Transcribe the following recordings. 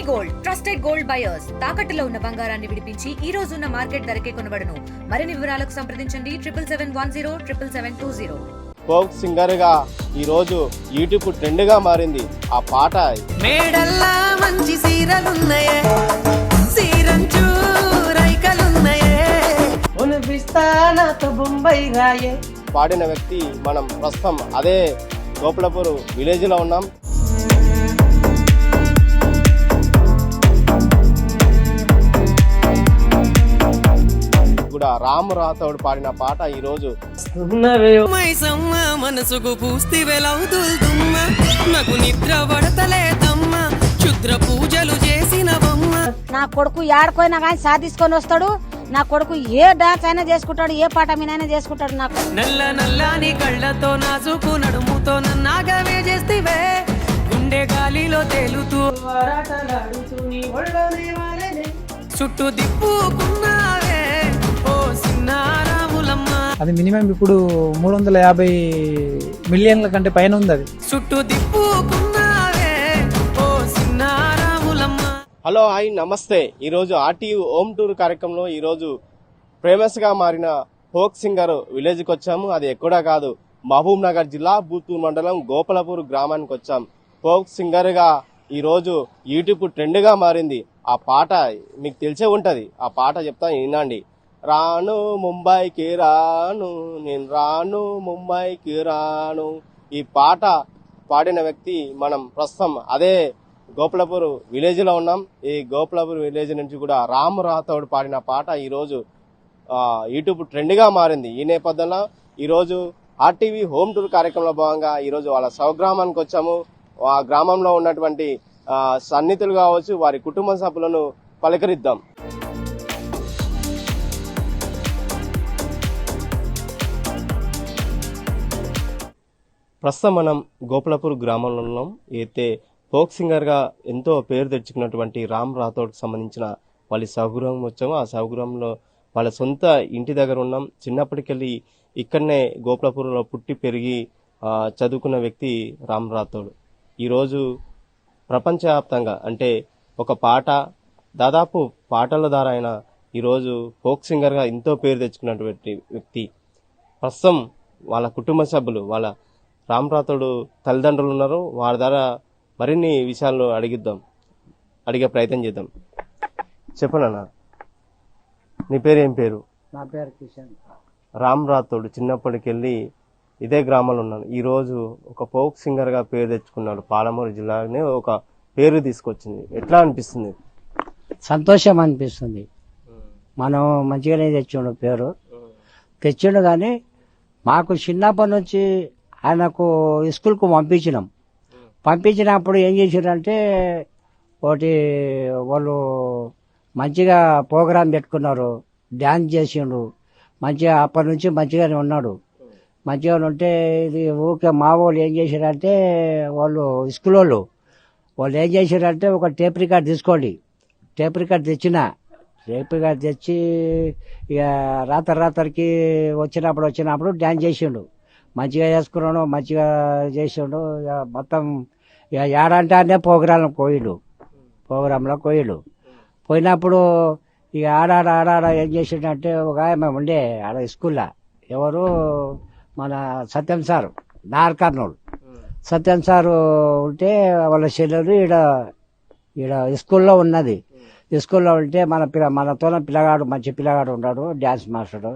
Gold trusted gold buyers తాకట్టులో ఉన్న బంగారాన్ని విడిపించి ఈ రోజు ఉన్న మార్కెట్ ధరకే కొనబడును. మరిన్ని వివరాలకు సంప్రదించండి 7771077720. ఫోక్ సింగర్ గా ఈ రోజు యూట్యూబ్ ట్రెండ్ గా మారింది ఆ పాట. మేడల్లా మంచి సీరలున్నాయే, సీరంచు రైకలున్నాయే, ఉనిపిస్తానాతో బొంబాయి గాయే. పాడిన వ్యక్తి మనం ప్రస్తుతం అదే గోపులపూర్ విలేజ్ లో ఉన్నాం. కూడా రామ్ రాథోడ్ పాడిన పాట ఈ రోజు. మనసుకు పూస్తి వెలవుతుల్తుమ్మ, నాకు నిద్ర పడతలేదమ్మ, క్షుద్ర పూజలు చేసినవమ్మ. నా కొడుకు ఏడుకోయినా కానీ సాధించుకొని వస్తాడు. నా కొడుకు ఏ డాన్స్ అయినా చేసుకుంటాడు, ఏ పాట మీనైనా చేసుకుంటాడు. నాకు నల్ల నల్లాని కళ్ళతో నాజుకు నడుముతో నన్నాగవే చేస్తివే, గుండె గాలిలో తేలుతూ చుట్టూ దిప్పుకున్నావే ఓ సిన్నారాములమ్మ. అది మినిమం ఇప్పుడు 350 మిలియన్ల కంటే పైన ఉంది. అది చుట్టూ దిప్పుకున్నావే ఓ సిన్నారాములమ్మ. హలో హాయ్ నమస్తే. ఈరోజు ఆర్టీయూ హోమ్ టూర్ కార్యక్రమంలో ఈరోజు ఫేమస్ గా మారిన ఫోక్ సింగర్ విలేజ్ కి వచ్చాము. అది ఎక్కడా కాదు, మహబూబ్ నగర్ జిల్లా బూతూర్ మండలం గోపాలపూర్ గ్రామానికి వచ్చాం. ఫోక్ సింగర్ గా ఈ రోజు యూట్యూబ్ ట్రెండ్ గా మారింది ఆ పాట. మీకు తెలిసే ఉంటది, ఆ పాట చెప్తా వినండి. రాను ముంబైకి రాను, నేను రాను ముంబైకి రాను. ఈ పాట పాడిన వ్యక్తి మనం ప్రస్తుతం అదే గోపాలపూర్ విలేజ్ లో ఉన్నాం. ఈ గోపాలపూర్ విలేజ్ నుంచి కూడా రామ్ రాథోడ్ పాడిన పాట ఈ రోజు యూట్యూబ్ ట్రెండ్ గా మారింది. ఈ నేపథ్యంలో ఈ రోజు ఆర్టీవీ హోమ్ టూర్ కార్యక్రమంలో భాగంగా ఈ రోజు వాళ్ళ స్వగ్రామానికి వచ్చాము. ఆ గ్రామంలో ఉన్నటువంటి సన్నిహితులు కావచ్చు, వారి కుటుంబ సభ్యులను పలకరిద్దాం. ప్రస్తుతం మనం గోపాలపూర్ గ్రామంలో ఉన్నాం. అయితే ఫోక్ సింగర్ గా ఎంతో పేరు తెచ్చుకున్నటువంటి రామ్ రాథోడ్ సంబంధించిన వాళ్ళ స్వగృహం వచ్చాము. ఆ స్వగృహంలో వాళ్ళ సొంత ఇంటి దగ్గర ఉన్నాం. చిన్నప్పటికెళ్ళి ఇక్కడనే గోపాలపూర్లో పుట్టి పెరిగి చదువుకున్న వ్యక్తి రామ్ రాథోడ్. ఈరోజు ప్రపంచవ్యాప్తంగా అంటే ఒక పాట, దాదాపు పాటల ద్వారా ఆయన ఈరోజు ఫోక్ సింగర్ గా ఎంతో పేరు తెచ్చుకున్నటువంటి వ్యక్తి. ప్రస్తుతం వాళ్ళ కుటుంబ సభ్యులు, వాళ్ళ రామ్ రాథోడ్ తల్లిదండ్రులు ఉన్నారు. వారి ద్వారా మరిన్ని విషయాలు అడిగే ప్రయత్నం చేద్దాం. చెప్పనన్నా, నీ పేరు ఏం పేరు? నా పేరు కిషన్. రామ్ రాథోడ్ చిన్నప్పటికెళ్ళి ఇదే గ్రామంలో ఉన్నాను. ఈ రోజు ఒక ఫోక్ సింగర్ గా పేరు తెచ్చుకున్నాడు. పాలమూరు జిల్లానే ఒక పేరు తీసుకొచ్చింది. ఎట్లా అనిపిస్తుంది? సంతోషం అనిపిస్తుంది. మనం మంచిగానే తెచ్చిండు పేరు, తెచ్చిండు. కానీ మాకు చిన్నప్పటి నుంచి ఆయనకు స్కూల్కు పంపించినప్పుడు ఏం చేసిండ్రంటే, ఒకటి వాళ్ళు మంచిగా ప్రోగ్రాం పెట్టుకున్నారు, డ్యాన్స్ చేసిండు, మంచిగా అప్పటి నుంచి మంచిగానే ఉన్నాడు. మంచిగా ఉంటే ఇది ఊకే మా వాళ్ళు ఏం చేశారంటే, వాళ్ళు స్కూల్ వాళ్ళు ఏం చేశారంటే, ఒక టేప్ రికార్డ్ తీసుకోండి. టేప్ రికార్డ్ తెచ్చి ఇక రాత్రికి వచ్చినప్పుడు డ్యాన్స్ చేసిండు. మంచిగా చేసుకున్నాడు, మంచిగా చేసిండు. ఇక మొత్తం ఇక ఏడంటే ప్రోగ్రాంలో పోయిండు. పోయినప్పుడు ఇక ఆడాడ ఏం చేసిండంటే, ఒక ఆమె ఉండే ఆడ స్కూల్లో, ఎవరు మన సత్యం సారు, నార్కర్నూలు సత్యం సారు ఉంటే వాళ్ళ చెల్లెలు ఈడ స్కూల్లో ఉన్నది. స్కూల్లో ఉంటే మనతో మంచి పిల్లగాడు ఉన్నాడు, డ్యాన్స్ మాస్టరు.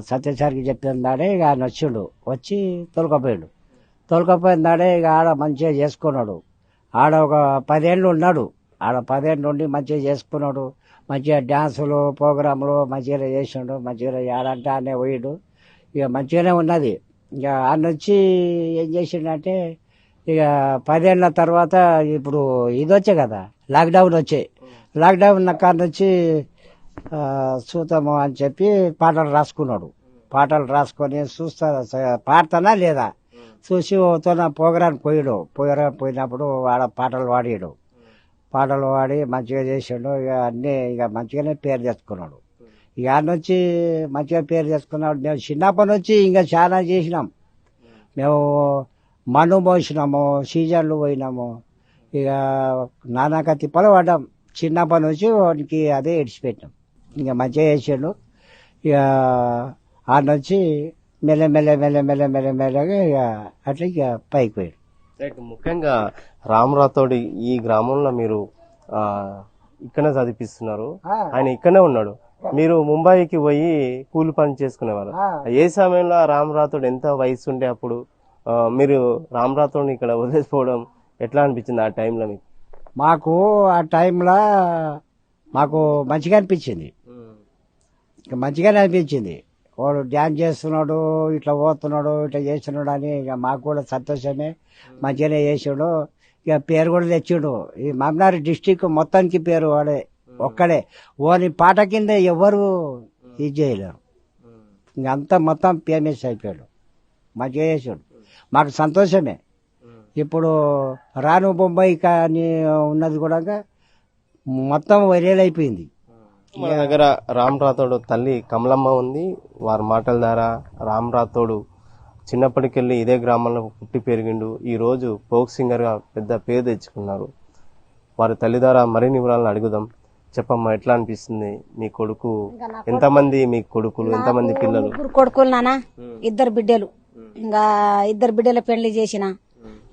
సత్యం సార్కి చెప్పిందాడే ఇక ఆయన వచ్చి తోలుకపోయిందాడే ఇక ఆడ మంచిగా చేసుకున్నాడు. ఆడ ఒక 10 ఏళ్ళు ఉన్నాడు. ఆడ 10 ఏళ్ళు ఉండి మంచిగా చేసుకున్నాడు. మంచిగా డ్యాన్సులు ప్రోగ్రాంలు మంచిగా చేసిండు. మంచిగా ఆడంటే ఆనే పోయిండు. ఇక మంచిగానే ఉన్నది. ఇక ఆయన వచ్చి ఏం చేసిండంటే, ఇక 10 ఏళ్ళ తర్వాత ఇప్పుడు ఇది వచ్చే కదా, లాక్డౌన్ కాడ నుంచి చూద్దాము అని చెప్పి పాటలు రాసుకొని పాడతానా లేదా చూసి ప్రోగ్రాం పోయినప్పుడు ఆడ పాటలు పాడి మంచిగా చేసిండు. ఇక అన్నీ ఇక మంచిగానే పేరు తెచ్చుకున్నాడు. ఇక నుంచి మంచిగా పేరు తెచ్చుకున్నాడు. మేము చిన్నప్పటి నుంచి ఇంకా చాలా చేసినాం. మేము మన్ను మోసినాము, సీజన్లు పోయినాము. ఇక నానాక తిప్పలు పడ్డాం. చిన్నప్పటి నుంచి వానికి అదే ఇడిచిపెట్టాం. ఇంకా మంచిగా చేసిండు. ఇక ఆ నుంచి మెల్లగా ఇక అట్లా ఇక పైకి పోయాడు. రైట్. ముఖ్యంగా రామ్ రాథోడ్ ఈ గ్రామంలో మీరు ఇక్కడనే చదివిస్తున్నారు. ఆయన ఇక్కడనే ఉన్నాడు. మీరు ముంబైకి పోయి కూలి పని చేసుకునేవారు. ఏ సమయంలో రామ్ రాథోడ్ ఎంత వయసు ఉండే అప్పుడు మీరు రామ్ రాథోడ్ని ఇక్కడ వదిలేసిపోవడం ఎట్లా అనిపించింది ఆ టైంలో మీకు? మాకు ఆ టైంలో మాకు మంచిగా అనిపించింది. మంచిగానే అనిపించింది. వాడు డ్యాన్స్ చేస్తున్నాడు, ఇట్లా పోతున్నాడు, ఇట్లా చేస్తున్నాడు అని ఇక మాకు కూడా సంతోషమే. మంచిగానే చేసాడు. ఇక పేరు కూడా తెచ్చిండు. ఈ మమ్నార్ డిస్టిక్ మొత్తానికి పేరు వాడే ఒక్కడే. ఓని పాట కింద ఎవరు ఇది చేయలేరు. ఇంకంతా మొత్తం ఫేమస్ అయిపోయాడు. మంచిగా చేసాడు. మాకు సంతోషమే. ఇప్పుడు రాను బొంబాయి అని ఉన్నది కూడా మొత్తం వైరల్ అయిపోయింది. మన దగ్గర రామ్ రాథోడ్ తల్లి కమలమ్మ ఉంది. వారి మాటల ద్వారా రామ్ రాథోడ్ చిన్నప్పటికెళ్ళి ఇదే గ్రామంలో పుట్టి పెరిగిండు. ఈ రోజు ఫోక్ సింగర్ గా పెద్ద పేరు తెచ్చుకున్నారు. వారి తల్లి ద్వారా మరిన్ని వివరాలను అడుగుదాం. చెప్పమ్మా, ఎట్లా అనిపిస్తుంది? మీ కొడుకు ఎంతమంది? మీ కొడుకులు ఎంతమంది పిల్లలు? 3 కొడుకులు నాన్న, 2 బిడ్డలు. ఇంకా 2 బిడ్డల పెళ్లి చేసిన,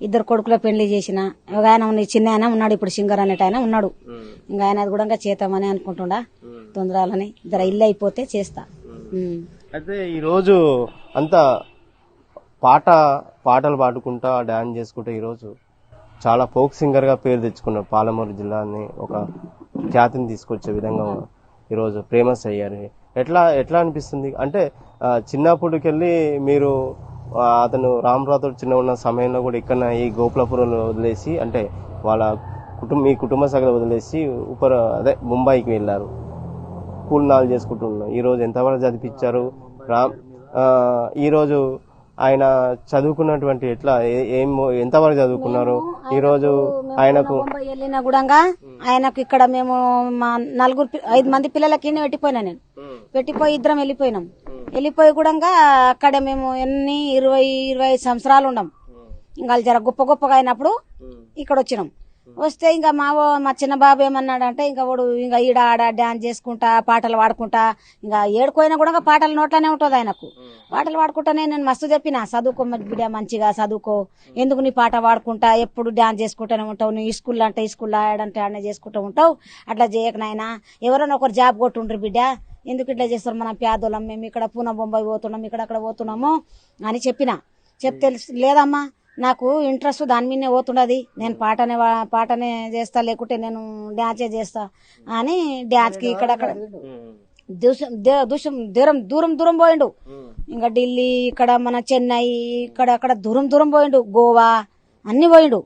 2 కొడుకుల పెళ్లి చేసిన. ఒక ఆయన చిన్న ఆయన ఉన్నాడు, ఇప్పుడు సింగర్ అనేట ఆయన ఉన్నాడు. ఇంకా ఆయన కూడా ఇంకా చేద్దామని అనుకుంటుండా. తొందరలని జర ఇల్లు అయిపోతే చేస్తా. అయితే ఈ రోజు అంతా పాటలు పాడుకుంటా డాన్స్ చేసుకుంటా ఈరోజు చాలా ఫోక్ సింగర్ గా పేరు తెచ్చుకున్నారు. పాలమూరు జిల్లాని ఒక ఖ్యాతిని తీసుకొచ్చే విధంగా ఈరోజు ఫేమస్ అయ్యారు. ఎట్లా అనిపిస్తుంది అంటే చిన్నప్పటికెళ్ళి మీరు అతను రామ్ రాథోడ్ చిన్న ఉన్న సమయంలో కూడా ఇక్కడ ఈ గోపాలపురంలో వదిలేసి అంటే వాళ్ళ మీ కుటుంబ సగం వదిలేసి ముంబైకి వెళ్ళారు. కూలినాలు చేసుకుంటున్నారు. ఈ రోజు ఎంతవరకు చదివించారు? ఈ రోజు ఆయన చదువుకున్నటువంటి ఎంతవరకు చదువుకున్నారు? ఈ రోజు ఆయనకు వెళ్ళినా కూడా ఆయనకు ఇక్కడ మేము మా 5 మంది పిల్లలకి పెట్టిపోయినా. నేను పెట్టిపోయి 2 వెళ్ళిపోయినాం. వెళ్ళిపోయి కూడా అక్కడ మేము 20-25 సంవత్సరాలు ఉన్నాం. ఇంకా జర గొప్పగా అయినప్పుడు ఇక్కడ వచ్చినాం. వస్తే ఇంకా మా చిన్న బాబు ఏమన్నాడంటే ఇంకా వాడు ఇంకా ఈడ ఆడ డాన్స్ చేసుకుంటా పాటలు పాడుకుంటా ఇంకా ఏడుకోయినా కూడా పాటలు నోట్లోనే ఉంటుంది ఆయనకు. పాటలు పాడుకుంటానే నేను మస్తు చెప్పిన, చదువుకో బిడ్డ, మంచిగా చదువుకో, ఎందుకు నీ పాట పాడుకుంటా ఎప్పుడు డాన్స్ చేసుకుంటూనే ఉంటావు, నువ్వు ఈ స్కూల్లో అంటే ఈ స్కూల్లో ఆడంటే ఆడనే చేసుకుంటూ ఉంటావు, అట్లా చేయకనైనా ఎవరైనా ఒకరు జాబ్ కొట్టుండ్రు బిడ్డ, ఎందుకు ఇట్లా చేస్తారు, మనం పేదోళ్ళం, మేము ఇక్కడ పూనా బొంబాయి పోతున్నాం, అక్కడ పోతున్నాము అని చెప్తే లేదమ్మా నాకు ఇంట్రెస్ట్ దాని మీదనే పోతుండది, నేను పాటనే చేస్తా, లేకుంటే నేను డాన్సే చేస్తా అని డాన్స్కి ఇక్కడక్కడ దూరం పోయిండు. ఇంకా ఢిల్లీ, ఇక్కడ మన చెన్నై, ఇక్కడ దూరం పోయిండు, గోవా అన్ని పోయిండు.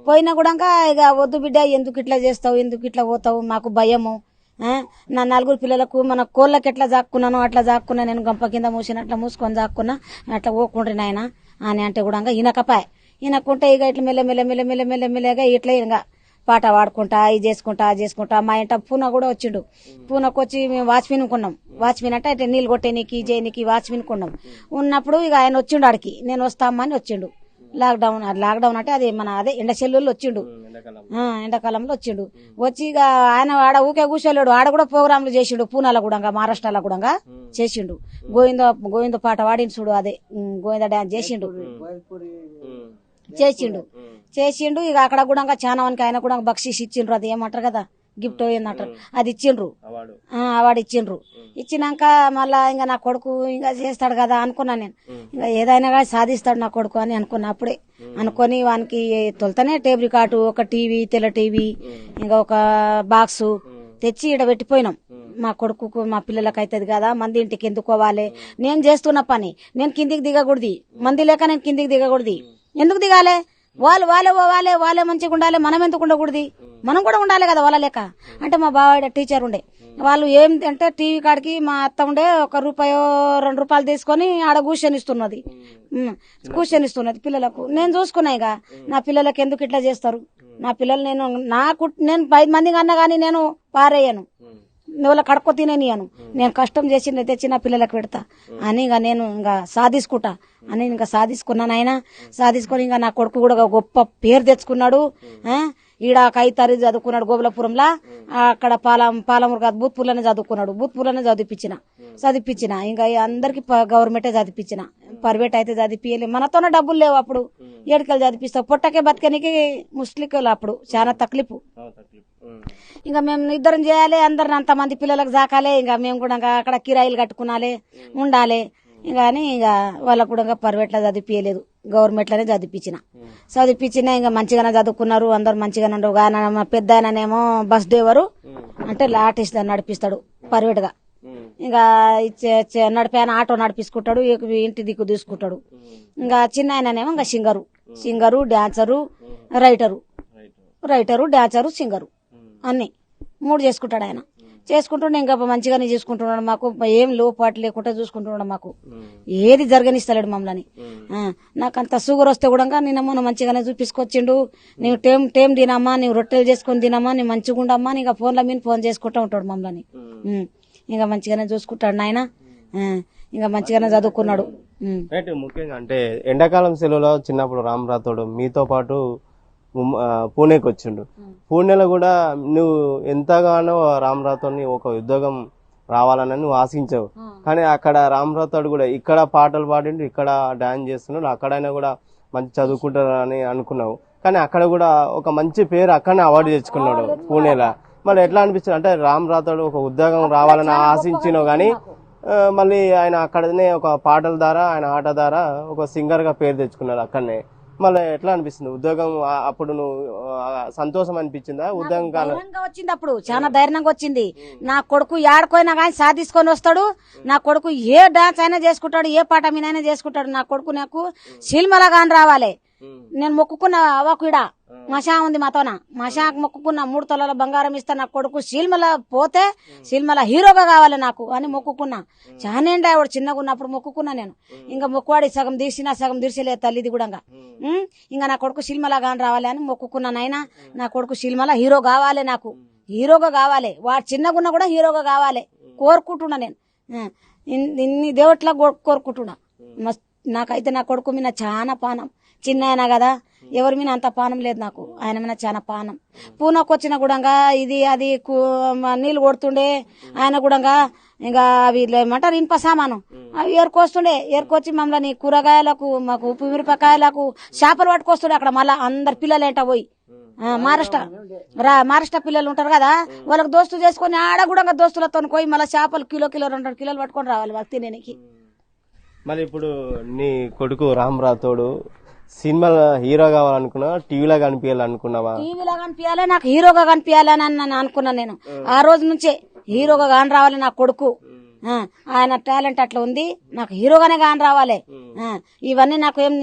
పోయినా కూడా ఇక వద్దు బిడ్డ, ఎందుకు ఇట్లా చేస్తావు, ఎందుకు ఇట్లా పోతావు, మాకు భయము, నా 4 పిల్లలకు మన కోళ్ళకి ఎట్లా జాక్కున్నాను అట్లా జాక్కున్నా, నేను గంప కింద మూసినట్లా మూసుకొని జాక్కున్నా, అట్లా పోకుండ్రి నాయన అని అంటే కూడా ఈయనకుంటే ఇక ఇట్లా మెల్లగా ఇట్లా ఇంకా పాట పాడుకుంటా ఇది చేసుకుంటా మా ఇంట పూనా కూడా వచ్చిండు. పూనాకు వచ్చి మేము వాచ్మెన్ కొన్నాం. వాచ్మెన్ అంటే అంటే నీళ్ళు కొట్టేనికి చేయనికి వాచ్మెన్ కొన్నాం. ఉన్నప్పుడు ఇక ఆయన వచ్చిండు ఆడికి, నేను వస్తామని వచ్చిండు. లాక్డౌన్ అంటే అది మన ఎండచెల్లూళ్ళు వచ్చిండు, ఎండాకాలంలో వచ్చిండు. వచ్చి ఇక ఆయన ఆడ ఊకే కూర్చోలేడు, ఆడ కూడా ప్రోగ్రాంలు చేసిండు. పూనాలో కూడా మహారాష్ట్రలో కూడా చేసిండు. గోవింద పాట వాడిని చూడు, గోవింద డాన్స్ చేసిండు. ఇక అక్కడ కూడా చాలా మందికి ఆయన కూడా బక్షీస్ ఇచ్చిండ్రు, అది ఏమంటారు కదా గిఫ్ట్ ఏందంటారు, అది ఇచ్చిండ్రు, అవార్డు ఇచ్చిండ్రు. ఇచ్చినాక మళ్ళా ఇంకా నా కొడుకు ఇంకా చేస్తాడు కదా అనుకున్నా నేను, ఇంకా ఏదైనా కానీ సాధిస్తాడు నా కొడుకు అని అప్పుడే అనుకొని వానికి తొలతనే టేబుల్ రికార్డు, ఒక టీవీ, తెల్ల టీవీ, ఇంకా ఒక బాక్సు తెచ్చి ఇక్కడ పెట్టిపోయినాం. మా కొడుకు మా పిల్లలకి అవుతుంది కదా, మంది ఇంటికి ఎందుకోవాలి, నేను చేస్తున్న పని నేను కిందికి దిగకూడదు, మంది లేక నేను కిందికి దిగకూడదు. ఎందుకు దిగాలి, వాళ్ళే మంచిగా ఉండాలి, మనం ఎందుకు ఉండకూడదు, మనం కూడా ఉండాలి కదా వాళ్ళ లెక్క. అంటే మా బావ టీచర్ ఉండే, వాళ్ళు ఏం అంటే టీవీ కాడికి మా అత్త ఉండే ₹1-2 తీసుకొని ఆడ కూర్చొని ఇస్తున్నది పిల్లలకు. నేను చూసుకున్నా ఇక నా పిల్లలకి ఎందుకు ఇట్లా చేస్తారు, నా పిల్లలు నేను 5 మంది కన్నా కానీ నేను పారేయను, వాళ్ళ కడుక్కో తినేనియను, నేను కష్టం చేసి తెచ్చి నా పిల్లలకు పెడతా అని ఇక నేను ఇంకా సాధించుకుంటా అని ఇంకా సాధించుకున్నాను. ఆయన సాధించుకొని ఇంకా నా కొడుకు కూడా గొప్ప పేరు తెచ్చుకున్నాడు. ఈడ కైతరి చదువుకున్నాడు గోబులపురంలో, అక్కడ పాలమూరు కాదు బూత్పూర్లోనే చదువుకున్నాడు. బూత్పూర్లోనే చదివిపించిన ఇంకా అందరికి గవర్నమెంటే చదివిపించిన. ప్రైవేట్ అయితే చదివిపియలే, మనతోనే డబ్బులు లేవు అప్పుడు. ఏడుకలు చదివిస్తావు, పొట్టకే బతకనికి ముస్లింలు అప్పుడు చాలా తక్లీఫ్. ఇంకా మేము ఇద్దరం చేయాలి, అందరిని అంతమంది పిల్లలకు జాకాలే. ఇంకా మేము కూడా అక్కడ కిరాయిలు కట్టుకునాలి, ఉండాలి. కానీ ఇక వాళ్ళకు కూడా ప్రైవేట్లో చదివిపియలేదు, గవర్నమెంట్లోనే చదివిపించిన. ఇంకా మంచిగానే చదువుకున్నారు, అందరు మంచిగానే ఉండవు. కానీ మా పెద్ద ఆయననేమో బస్ డ్రైవరు అంటే ఆర్టిస్ట్ నడిపిస్తాడు ప్రైవేట్ గా. ఇంకా నడిపాయన ఆటో నడిపించుకుంటాడు, ఇంటి దిక్కు తీసుకుంటాడు. ఇంకా చిన్న ఆయననేమో ఇంకా singer, dancer, writer, dancer, singer అన్ని 3 చేసుకుంటాడు ఆయన. చేసుకుంటుండే ఇంకా మంచిగానే చూసుకుంటున్నాడు. మాకు ఏం లోపాటు లేకుండా చూసుకుంటున్నాడు. మాకు ఏది జరగనిస్తలేడు మమ్మల్ని. నాకంత షుగర్ వస్తే కూడా నిన్న మొన్న మంచిగానే చూపించుకొచ్చిండు. నీవు టైం తినమ్మా, నీవు రొట్టెలు చేసుకుని తినమ్మా, నీ మంచిగా ఉండమ్మా, ఇంకా ఫోన్ల మీద ఫోన్ చేసుకుంటూ ఉంటాడు మమ్మల్ని. ఇంకా మంచిగానే చూసుకుంటాడు నాయన. ఇంకా మంచిగానే చదువుకున్నాడు. ముఖ్యంగా అంటే ఎండాకాలం సెలవులో చిన్నప్పుడు రామ్ రాథోడ్ మీతో పాటు పూణేకి వచ్చిండు. పూణేలో కూడా నువ్వు ఎంతగానో రామ్ రాథోడ్ని ఒక ఉద్యోగం రావాలని నువ్వు ఆశించావు. కానీ అక్కడ రామ్ రాథోడ్ కూడా ఇక్కడ పాటలు పాడిండు, ఇక్కడ డాన్స్ చేస్తున్నాడు, అక్కడైనా కూడా మంచి చదువుకుంటారని అనుకున్నావు. కానీ అక్కడ కూడా ఒక మంచి పేరు అక్కడనే అవార్డు తెచ్చుకున్నాడు పూణేలో. మరి ఎట్లా అనిపిస్తుంది అంటే రామ్ రాథోడ్ ఒక ఉద్యోగం రావాలని ఆశించినావు, కానీ మళ్ళీ ఆయన అక్కడనే ఒక పాటల ద్వారా, ఆయన ఆట ద్వారా ఒక సింగర్ గా పేరు తెచ్చుకున్నాడు అక్కడనే. మళ్ళీ ఎట్లా అనిపిస్తుంది ఉద్యోగం? అప్పుడు నువ్వు సంతోషం అనిపించిందా ఉద్యోగం? వచ్చింది అప్పుడు చాలా ధైర్యంగా వచ్చింది. నా కొడుకు ఏడుకోయినా కానీ సాధించుకొని వస్తాడు. నా కొడుకు ఏ డాన్స్ అయినా చేసుకుంటాడు, ఏ పాట మీనైనా చేసుకుంటాడు. నా కొడుకు నాకు సినిమాలాగాని రావాలి. నేను మొక్కుకున్న అవ్వకు ఇడ మషా ఉంది మాతోన, మషాకు మొక్కుకున్న 3 తొలాల బంగారం ఇస్తా, నా కొడుకు సినిమాల పోతే సినిమాల హీరోగా కావాలి నాకు అని మొక్కుకున్నా. చాలా ఆవిడ చిన్నగా ఉన్నప్పుడు మొక్కుకున్నా నేను. ఇంకా మొక్కువాడి సగం తీసినా సగం తీర్చలేదు తల్లిది కూడా. ఇంకా నా కొడుకు సినిమాలా కానీ రావాలి అని మొక్కుకున్నాను. అయినా నా కొడుకు సినిమాల హీరో కావాలి, నాకు హీరోగా కావాలి. వాడు చిన్నగా ఉన్నా కూడా హీరోగా కావాలి కోరుకుంటున్నా నేను. ఇన్ని దేవుట్లా కోరుకుంటున్నా. నాకైతే నా కొడుకు మీద చాలా పానం. చిన్న ఆయన కదా, ఎవరి మీద అంత పానం లేదు నాకు, ఆయన మీద చాలా పానం. పూనకు వచ్చిన కూడా ఇది అది నీళ్ళు కొడుతుండే ఆయన కూడా. ఇంకా అవి ఏమంటారు ఇనుప సామాను అవి ఏరుకొస్తుండే. ఏరుకొచ్చి మమ్మల్ని కూరగాయలకు, మాకు ఉప్పు మిరపకాయలకు చేపలు పట్టుకొస్తుండే. అక్కడ మళ్ళా అందరు పిల్లలు ఏంట పోయి మహారాష్ట్ర పిల్లలు ఉంటారు కదా, వాళ్ళకి దోస్తు చేసుకుని ఆడ కూడా దోస్తులతో పోయి మళ్ళీ చేపలు కిలో 2 కిలోలు పట్టుకొని రావాలి వాళ్ళకి తినేనికి. మరి ఇప్పుడు నీ కొడుకు రామ్ రాథోడ్ సినిమాలో హీరో కావాలనుకున్నా, టీవీలో కనిపించాలనుకున్నావా? టీవీలో కనిపించాలి, నాకు హీరోగా కనిపించాలని అనుకున్నాను నేను. ఆ రోజు నుంచే హీరోగా కాని రావాలి నా కొడుకు. ఆయన టాలెంట్ అట్లా ఉంది, నాకు హీరోగానే కాని రావాలి. ఇవన్నీ నాకు ఏం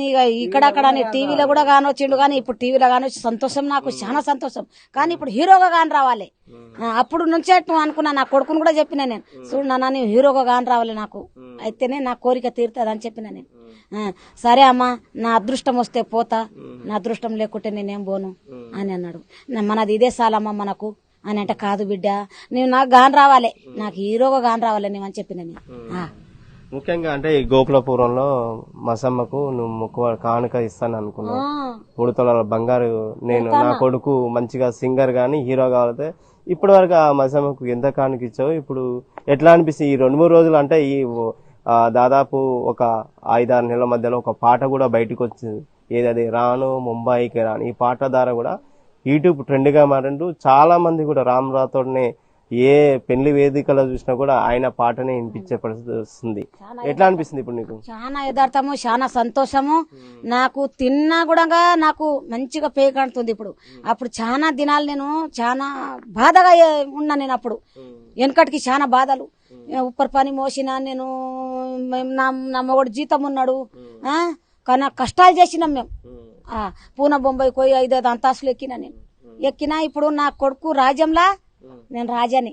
ఇక్కడక్కడ టీవీలో కూడా కానొచ్చిండు. కానీ ఇప్పుడు టీవీలో కానొచ్చి సంతోషం, నాకు చాలా సంతోషం. కానీ ఇప్పుడు హీరోగా కాని రావాలి. అప్పుడు నుంచే అనుకున్నా. నా కొడుకుని కూడా చెప్పిన నేను, చూడు నాన్న నీవు హీరోగా కాని రావాలి నాకు, అయితేనే నా కోరిక తీరుతుంది అని చెప్పిన నేను. సరే అమ్మా, నా అదృష్టం వస్తే పోతా, నా అదృష్టం లేకుంటే నేనేం పోను అని అన్నాడు. మనది ఇదే సాలమ్మా మనకు అని అంటే, కాదు బిడ్డ నువ్వు నాకు గాని రావాలి, నాకు హీరోగా గాని రావాలి అని చెప్పిన నేను. ముఖ్యంగా అంటే ఈ గోకులపురంలో మసమ్మకు నువ్వు కానుక ఇస్తాను అనుకున్నావు. 3 తొలాల బంగారు. నేను నా కొడుకు మంచిగా సింగర్ గాని హీరో కావాలంటే ఇప్పటి వరకు ఆ మసమ్మకు ఎంత కానుక ఇచ్చావు? ఇప్పుడు ఎట్లా అనిపిస్తుంది ఈ 2-3 రోజులు? అంటే ఈ దాదాపు ఒక 5-6 నెలల మధ్యలో ఒక పాట కూడా బయటకు వచ్చింది, ఏదది రాను ముంబైకి రాను. ఈ పాట ద్వారా కూడా యూట్యూబ్ ట్రెండ్ గా మారిండు. చాలా మంది కూడా రామ్ రాథోడ్ని ఏ పెళ్లి వేదికలో చూసినా కూడా ఆయన పాటనే వినిపించే పరిస్థితి వస్తుంది. ఎట్లా అనిపిస్తుంది ఇప్పుడు నీకు? చాలా యథార్థము, చాలా సంతోషము. నాకు తిన్నా కూడా నాకు మంచిగా పేకంటుంది ఇప్పుడు. అప్పుడు చాలా దినాలు నేను చాలా బాధగా ఉన్నా. నేను అప్పుడు వెనకటికి చాలా బాధలు, ఉప్పర్ పని మోసిన నేను, నా మొగడు జీతం ఉన్నాడు, కానీ కష్టాలు చేసినాం మేము. పూనా బొంబాయి పోయి 5 అంతస్తులు ఎక్కినా. ఇప్పుడు నా కొడుకు రాజ్యంలా నేను రాజాని,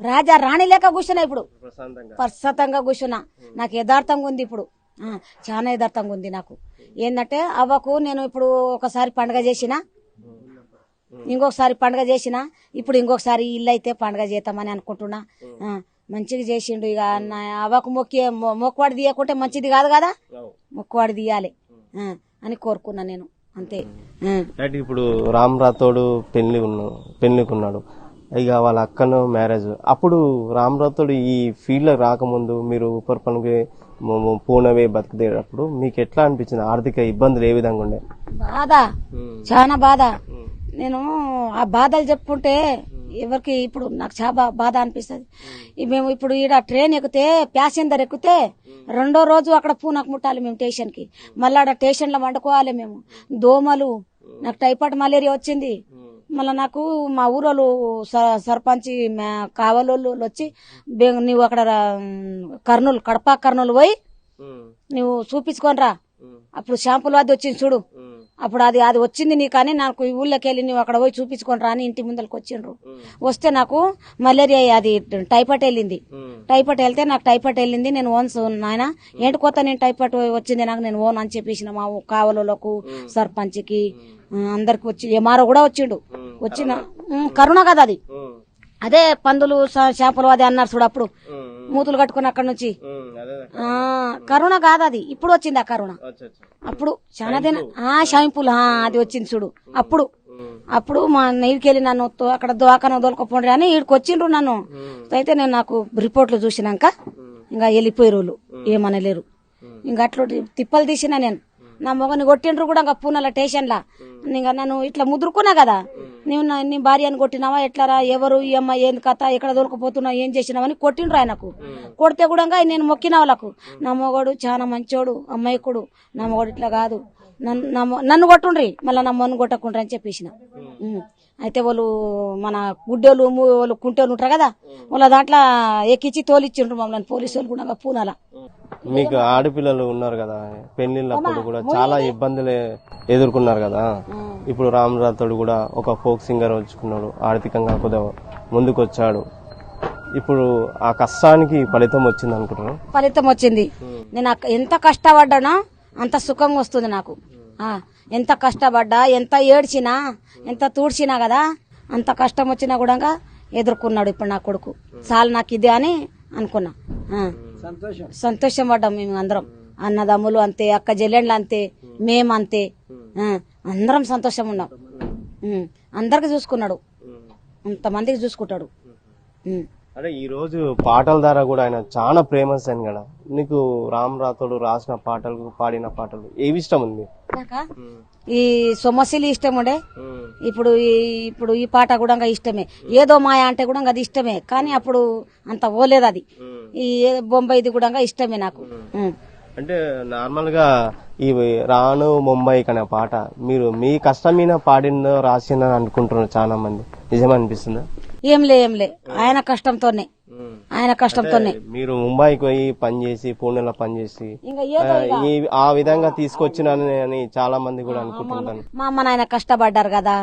రాజా రాణి లేక కూర్చున్నా. ఇప్పుడు ప్రశాంతంగా కూర్చున్నా. నాకు యథార్థంగా ఉంది ఇప్పుడు, చాలా యథార్థంగా ఉంది నాకు. ఏంటంటే అవ్వకు నేను ఇప్పుడు ఒకసారి పండుగ చేసిన, ఇంకొకసారి పండుగ చేసిన, ఇప్పుడు ఇంకొకసారి ఇల్లు అయితే పండుగ చేద్దామని అనుకుంటున్నా. మంచిగా చేసిండు. ఇక నా అవ్వకు మొక్కువాడి తీయకుంటే మంచిది కాదు కదా, మొక్కువాడి తీయాలి అని కోరుకున్నా నేను. అంతే. రైట్. ఇప్పుడు రామ్ రాథోడ్ పెళ్లికున్నాడు, ఇక వాళ్ళ అక్కను మ్యారేజ్. అప్పుడు రామ్ రాథోడ్ ఈ ఫీల్డ్ లో రాకముందు మీరు ఊపర్ పనికి పూనవే బతికేటప్పుడు మీకు ఎట్లా అనిపించింది? ఆర్థిక ఇబ్బందులు ఏ విధంగా ఉండే? బాధ, చాలా బాధ. నేను ఆ బాధలు చెప్పుకుంటే ఎవరికి ఇప్పుడు నాకు చాలా బాధ అనిపిస్తుంది. మేము ఇప్పుడు ఈడ ట్రైన్ ఎక్కితే ప్యాసింజర్ ఎక్కితే రెండో రోజు అక్కడ పూనకు ముట్టాలి మేము స్టేషన్ కి. మళ్ళీ ఆడ స్టేషన్ లో వండుకోవాలి మేము. దోమలు, నాకు టైఫాయిడ్ మలేరియా వచ్చింది. మళ్ళీ నాకు మా ఊరోళ్ళు సర్పంచ్ కావలోళ్ళు వచ్చి నువ్వు అక్కడ కర్నూలు కడప కర్నూలు పోయి నువ్వు చూపించుకొని రా, అప్పుడు షాంపులు అది వచ్చింది చూడు, అప్పుడు అది వచ్చింది నీకు అని నాకు ఈ ఊళ్ళోకి వెళ్ళి నువ్వు అక్కడ పోయి చూపించుకొని రా అని ఇంటి ముందరికి వచ్చిండ్రు. వస్తే నాకు మలేరియా అది టైఫాయిడ్ వెళ్ళింది. టైఫాయిడ్ వెళ్తే నాకు టైఫాయిడ్ వెళ్ళింది. నేను ఓన్స్ నాయన ఏంటి కొత్త నేను టైఫాయిడ్ వచ్చింది నాకు, నేను ఓన్ అని చెప్పేసిన మా కావలోళ్ళకు సర్పంచ్కి అందరికి వచ్చి ఎంఆర్ఓ కూడా వచ్చిండు. వచ్చిన కరోనా కదా అది, అదే పందులు చేపలు అది అన్నారు చూడు, అప్పుడు మూతులు కట్టుకుని అక్కడ నుంచి కరోనా కాదు అది, ఇప్పుడు వచ్చింది ఆ కరోనా. అప్పుడు చాలా షాంపుల్ అది వచ్చింది చూడు. అప్పుడు మా నీడికెళ్ళి నన్ను అక్కడ దోకాన దొలకపోండి అని ఈడికి వచ్చిండ్రు నన్ను. అయితే నేను నాకు రిపోర్ట్లు చూసినాక ఇంకా వెళ్ళిపోయారు వాళ్ళు, ఏమనలేరు. ఇంకా అట్లా తిప్పలు తీసినా నేను. నా మొగని కొట్టిండ్రు కూడా ఇంకా పూనల స్టేషన్లా. ఇంకా నన్ను ఇట్లా ముదురుకున్నా కదా, నీ భార్యని కొట్టినావా ఎట్లారా, ఎవరు ఈ అమ్మాయి, ఏంది కథ, ఎక్కడ దొరకపోతున్నావు, ఏం చేసినావని కొట్టిండ్రు ఆయనకు. కొడితే కూడా నేను మొక్కిన వాళ్ళకు, నా మొగడు చాలా మంచోడు అమ్మాయికుడు, నా మొగడు ఇట్లా కాదు, నన్ను కొట్టుండ్రి మళ్ళీ నా మొన్ను కొట్టకుండ్రి అని చెప్పేసిన. అయితే వాళ్ళు మన గుడ్డోళ్ళు వాళ్ళు కుంటోళ్ళు ఉంటారు కదా, వాళ్ళ దాంట్లో ఎక్కించి తోలిచ్చిండ్రు మమ్మల్ని పోలీసు వాళ్ళు కూడా పూనాల. మీకు ఆడపిల్లలు ఉన్నారు కదా, పెళ్లిళ్ళప్పుడు కూడా చాలా ఇబ్బందులు ఎదుర్కొన్నారు కదా. ఇప్పుడు రామ్ రాథోడ్ కూడా ఒక ఫోక్ సింగర్ వచ్చుకున్నాడు, ఆర్థికంగా కొద్దిగా ముందుకు వచ్చాడు. ఇప్పుడు ఆ కష్టానికి ఫలితం వచ్చింది అనుకుంటున్నాను. ఫలితం వచ్చింది. నేను ఎంత కష్టపడ్డానో అంత సుఖంగా వస్తుంది నాకు. ఎంత కష్టపడ్డా, ఎంత ఏడ్చినా, ఎంత తూడ్చినా కదా, అంత కష్టం వచ్చినా కూడా ఎదుర్కొన్నాడు ఇప్పుడు నా కొడుకు. చాలు నాకు ఇదే అని అనుకున్నా. సంతోషం పడ్డాం మేము అందరం, అన్నదమ్ములు అంతే, అక్క చెల్లెండ్లు అంతే, మేమంతే, అందరం సంతోషం ఉన్నాం. అందరికి చూసుకున్నాడు, అంతమందికి చూసుకుంటాడు. అంటే ఈ రోజు పాటల ద్వారా కూడా ఆయన చాలా ఫేమస్ అయింది కదా. నీకు రామ్ రాథోడ్ రాసిన పాటలు, పాడిన పాటలు ఏవి ఇష్టం ఉంది? ఈ సొమ్మసిలి ఇష్టం ఉండే. ఇప్పుడు ఈ పాట కూడా ఇష్టమే. ఏదో మాయ అంటే కూడా అది ఇష్టమే, కానీ అప్పుడు అంత ఓలేదు అది. ఈ బొంబాయిది కూడా ఇష్టమే నాకు. అంటే నార్మల్ గా ఈ రాను ముంబైకి అనే పాట మీరు మీ కష్టం మీద పాడిందో రాసిందో అనుకుంటున్నారు చాలా మంది, నిజమనిపిస్తుందా? ఏంలే ఆయన కష్టంతోనే మీరు ముంబైకి పోయి పనిచేసి, పూణేలో పనిచేసి ఆ విధంగా తీసుకొచ్చినని చాలా మంది కూడా అనుకుంటున్నాను. మా అమ్మ నాయన కష్టపడ్డారు కదా,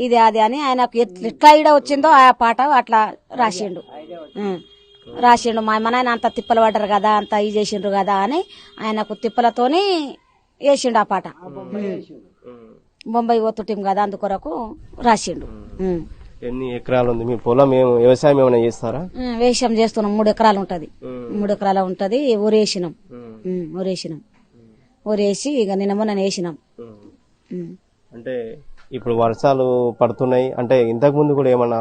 ఇది అది అని ఆయనకు ఎట్లా ఈడ వచ్చిందో ఆ పాట అట్లా రాసిండు. మా అమ్మ నాయన అంత తిప్పలు పడ్డారు కదా, అంత ఇది చేసిండ్రు కదా అని ఆయనకు తిప్పలతోని వేసిండు ఆ పాట. బొంబాయి పోతుంటాం కదా, అందుకొరకు రాసిండు. ఎన్ని ఎకరాలు ఉంది మీ పొలం? వ్యవసాయం ఏమైనా చేస్తారా? వ్యవసాయం చేస్తున్నాం. 3 ఎకరాలు ఉంటది. 3 ఎకరాలు ఉంటది. ఊరేసినాం. ఊరేసి ఇక నిన్న మొన్న వేసినాం. అంటే ఇప్పుడు వర్షాలు పడుతున్నాయి అంటే ఇంతకు ముందు కూడా ఏమన్నా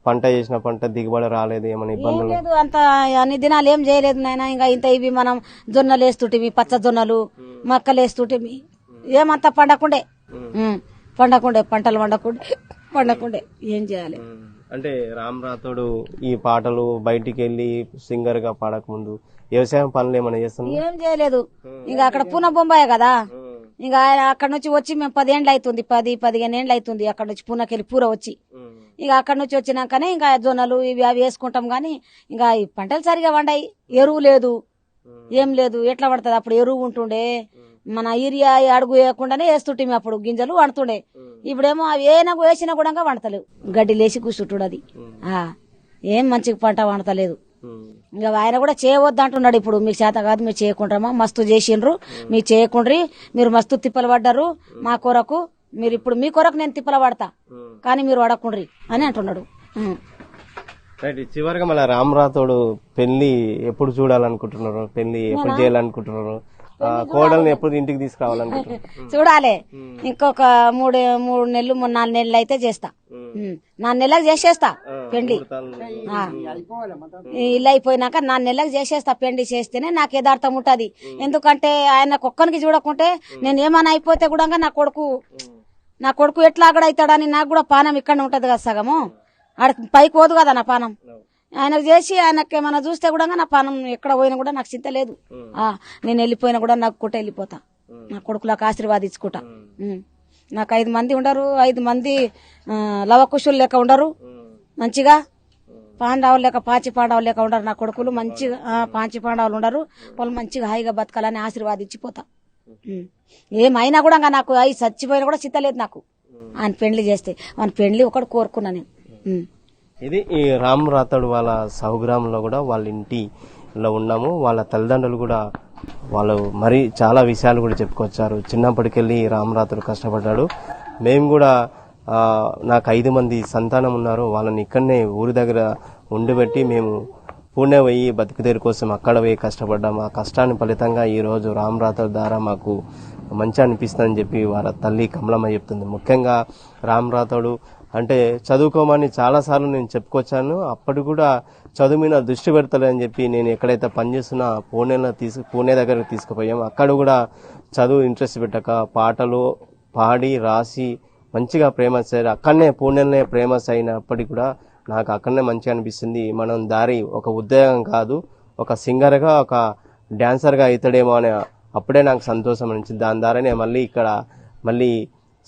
పంట చేసిన పంట దిగుబడి రాలేదు, ఏమైనా ఇబ్బందులు? లేదు, అంత అన్ని దినాలు ఏం చేయలేదు నాయన. ఇంకా ఇంత ఇవి మనం జొన్నలు వేస్తుంటివి, పచ్చ జొన్నలు, మక్కలు వేస్తుంటివి, ఏమంతా పండకుండే పంటలు పండకుండే ఏం చేయాలి? అంటే రామ్ రాథోడ్ ఈ పాటలు బయటికి వెళ్లి సింగర్ గా పాడక ముందు వ్యవసాయం పనులు ఏమైనా చేస్తున్నా? ఏం చేయలేదు. ఇంకా అక్కడ పూనా బొంబాయి కదా, ఇంకా ఆయన అక్కడ నుంచి వచ్చి మేము 10 ఏండ్లు అవుతుంది, 10-15 ఏండ్లు అవుతుంది అక్కడ నుంచి పూనాకి వెళ్ళి పూర వచ్చి. ఇక అక్కడ నుంచి వచ్చినాకనే ఇంకా జొన్నలు ఇవి అవి వేసుకుంటాం. గానీ ఇంకా ఈ పంటలు సరిగా వండాయి, ఎరువు లేదు, ఏం లేదు. ఎట్లా పడుతుంది? అప్పుడు ఎరువు ఉంటుండే, మన యూరియా అడుగు వేయకుండానే వేస్తుంటే అప్పుడు గింజలు వండుతుండే. ఇప్పుడేమో అవి ఏనాకు వేసినా కూడా వండతలేవు, గడ్డి లేచి కూర్చుంటుడు. అది ఏం మంచిగా పంట వండతలేదు. ఇంకా ఆయన కూడా చేయవద్దు అంటున్నాడు. ఇప్పుడు మీకు చేత కాదు, మీరు చేయకుంటామా, మస్తు చేసిండ్రు, మీరు చేయకుండ్రి, మీరు మస్తు తిప్పలు పడ్డారు మా కొరకు, మీరు ఇప్పుడు మీ కొరకు నేను తిప్పల పడతా, కానీ మీరు పడకుండ్రి అని అంటున్నాడు. చివరిగా మళ్ళీ రామ్ రాథోడ్ పెళ్లి ఎప్పుడు చూడాలనుకుంటున్నారు? పెళ్లి ఎప్పుడు చేయాలనుకుంటున్నారు? కోడల్ని ఎప్పుడు ఇంటికి తీసుకురావాలనుకుంటున్నాను? చూడాలి. ఇంకొక మూడు నెలలు 4 నెలలు అయితే చేస్తా. 4 నెలలకు చేసేస్తా పెండ్లి. ఇల్లు అయిపోయినాక 4 నెలలకు చేసేస్తా. పెండ్లి చేస్తేనే నాకు యథార్థం ఉంటది. ఎందుకంటే ఆయన ఒక్కనికి చూడకుంటే నేను ఏమైనా అయిపోతే కూడా నా కొడుకు ఎట్లా అగడవుతాడని నాకు కూడా పానం ఇక్కడ ఉంటది కదా సగము. ఆడ పైకి పోదు కదా నా పానం. ఆయనకు చేసి ఆయనకి ఏమైనా చూస్తే కూడా నా పానం ఎక్కడ పోయినా కూడా నాకు చింత లేదు. నేను వెళ్ళిపోయినా కూడా నాకు కుట్ట వెళ్ళిపోతా. నా కొడుకులకు ఆశీర్వాదించుకుంటా. నాకు 5 మంది ఉండరు. 5 మంది లవకుశులు లెక్క ఉండరు. మంచిగా పాండవులు లెక్క పాచి పాండవులు లెక్క ఉండరు. నా కొడుకులు మంచిగా పాంచి పాండవులు ఉండరు. వాళ్ళు మంచిగా హాయిగా బతకాలని ఆశీర్వాదించిపోతా. ఏమైనా కూడా నాకు అవి చచ్చిపోయినా కూడా చింత లేదు నాకు. ఆయన పెళ్లి చేస్తే ఆయన పెళ్లి ఒకటి కోరుకున్నా నేను. ఇది ఈ రామ్ రాథోడ్ వాళ్ళ సహగ్రామంలో కూడా వాళ్ళ ఇంటిలో ఉన్నాము. వాళ్ళ తల్లిదండ్రులు కూడా వాళ్ళు మరి చాలా విషయాలు కూడా చెప్పుకొచ్చారు. చిన్నప్పటికెళ్ళి రామ్ రాథోడ్ కష్టపడ్డాడు. మేము కూడా నాకు 5 మంది సంతానం ఉన్నారు. వాళ్ళని ఇక్కడనే ఊరి దగ్గర ఉండిబెట్టి మేము పూణే పోయి బతుకుదేరు కోసం అక్కడ పోయి కష్టపడ్డాం. ఆ కష్టాన్ని ఫలితంగా ఈ రోజు రామ్ రాథోడ్ ద్వారా మాకు మంచి అనిపిస్తుందని చెప్పి వాళ్ళ తల్లి కమలమ్మ చెప్తుంది. ముఖ్యంగా రామ్ రాథోడ్ అంటే చదువుకోమని చాలాసార్లు నేను చెప్పుకొచ్చాను. అప్పటి కూడా చదువు మీద దృష్టి పెడతలేదని చెప్పి నేను ఎక్కడైతే పనిచేస్తున్నా పూణే దగ్గరకు తీసుకుపోయాం. అక్కడ కూడా చదువు ఇంట్రెస్ట్ పెట్టక పాటలు పాడి రాసి మంచిగా ఫేమస్ అయ్యారు. అక్కడనే పూణేలోనే ఫేమస్ అయినప్పటికీ కూడా నాకు అక్కడనే మంచిగా అనిపిస్తుంది. మనం దారి ఒక ఉద్యోగం కాదు, ఒక సింగర్గా ఒక డాన్సర్గా అవుతాడేమో అని అప్పుడే నాకు సంతోషం అనిపించింది. దాని ద్వారానే మళ్ళీ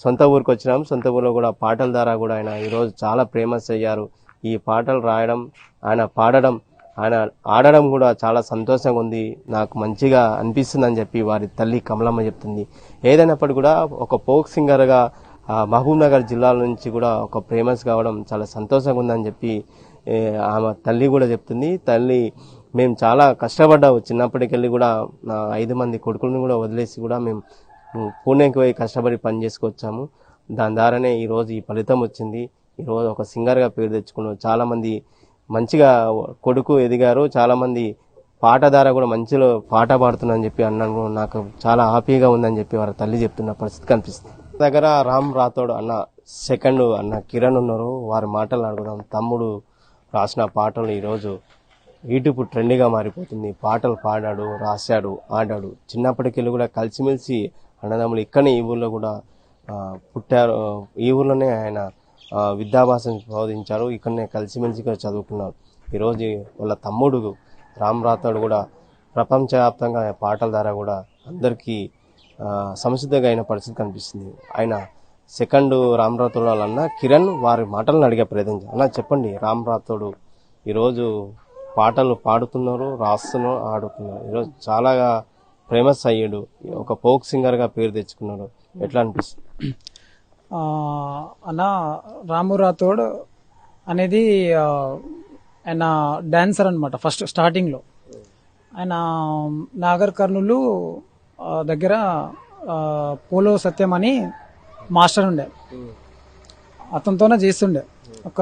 సొంత ఊరికి వచ్చినాం. సొంత ఊరిలో కూడా పాటల ద్వారా కూడా ఆయన ఈరోజు చాలా ఫేమస్ అయ్యారు. ఈ పాటలు రాయడం, ఆయన పాడడం, ఆయన ఆడడం కూడా చాలా సంతోషంగా ఉంది. నాకు మంచిగా అనిపిస్తుంది అని చెప్పి వారి తల్లి కమలమ్మ చెప్తుంది. ఏదైనప్పటికీ కూడా ఒక ఫోక్ సింగర్గా మహబూబ్ నగర్ జిల్లాల నుంచి కూడా ఒక ఫేమస్ కావడం చాలా సంతోషంగా ఉందని చెప్పి ఆమె తల్లి కూడా చెప్తుంది. తల్లి మేము చాలా కష్టపడ్డాము. చిన్నప్పటికెళ్ళి కూడా నా 5 మంది కొడుకులను కూడా వదిలేసి కూడా మేము పూణేకి పోయి కష్టపడి పని చేసుకొచ్చాము. దాని ద్వారానే ఈరోజు ఈ ఫలితం వచ్చింది. ఈరోజు ఒక సింగర్గా పేరు తెచ్చుకున్నాం. చాలామంది మంచిగా కొడుకు ఎదిగారు. చాలామంది పాట ద్వారా కూడా మంచిలో పాట పాడుతున్నారని చెప్పి అన్నాను. నాకు చాలా హ్యాపీగా ఉందని చెప్పి వారి తల్లి చెప్తున్న పరిస్థితి కనిపిస్తుంది. దగ్గర రామ్ రాథోడ్ అన్న సెకండ్ అన్న కిరణ్ ఉన్నారు. వారి మాటలు అడుగుదాం. తమ్ముడు రాసిన పాటలు ఈరోజు యూట్యూబ్ ట్రెండ్గా మారిపోతుంది. పాటలు పాడాడు, రాశాడు, ఆడాడు. చిన్నప్పటికెళ్ళి కూడా కలిసిమెలిసి అన్నదమ్ములు ఇక్కడనే ఈ ఊళ్ళో కూడా పుట్టారు. ఈ ఊళ్ళోనే ఆయన విద్యాభ్యాసం బోధించారు. ఇక్కడనే కలిసిమెలిసిగా చదువుకున్నారు. ఈరోజు వాళ్ళ తమ్ముడు రామ్ రాథోడ్ కూడా ప్రపంచవ్యాప్తంగా పాటల ద్వారా కూడా అందరికీ సంసిద్ధంగా అయిన పరిస్థితి కనిపిస్తుంది. ఆయన సెకండ్ రామ్ రాథోడ్ వాళ్ళన్న కిరణ్ వారి మాటలను అడిగే ప్రయత్నం. అలా చెప్పండి, రామ్ రాథోడ్ ఈరోజు పాటలు పాడుతున్నారు, రాస్తున్నారు, ఆడుతున్నారు. ఈరోజు చాలా ఫేమస్ అయ్యాడు. ఒక ఫోక్ సింగర్గా పేరు తెచ్చుకున్నాడు. ఎట్లా అనిపిస్తుంది అన్న? రాము రాథోడ్ అనేది ఆయన డాన్సర్ అనమాట. ఫస్ట్ స్టార్టింగ్లో ఆయన నాగర్ కర్నూలు దగ్గర పోలో సత్యం అని మాస్టర్ ఉండే, అతనితోనే చేస్తుండే. ఒక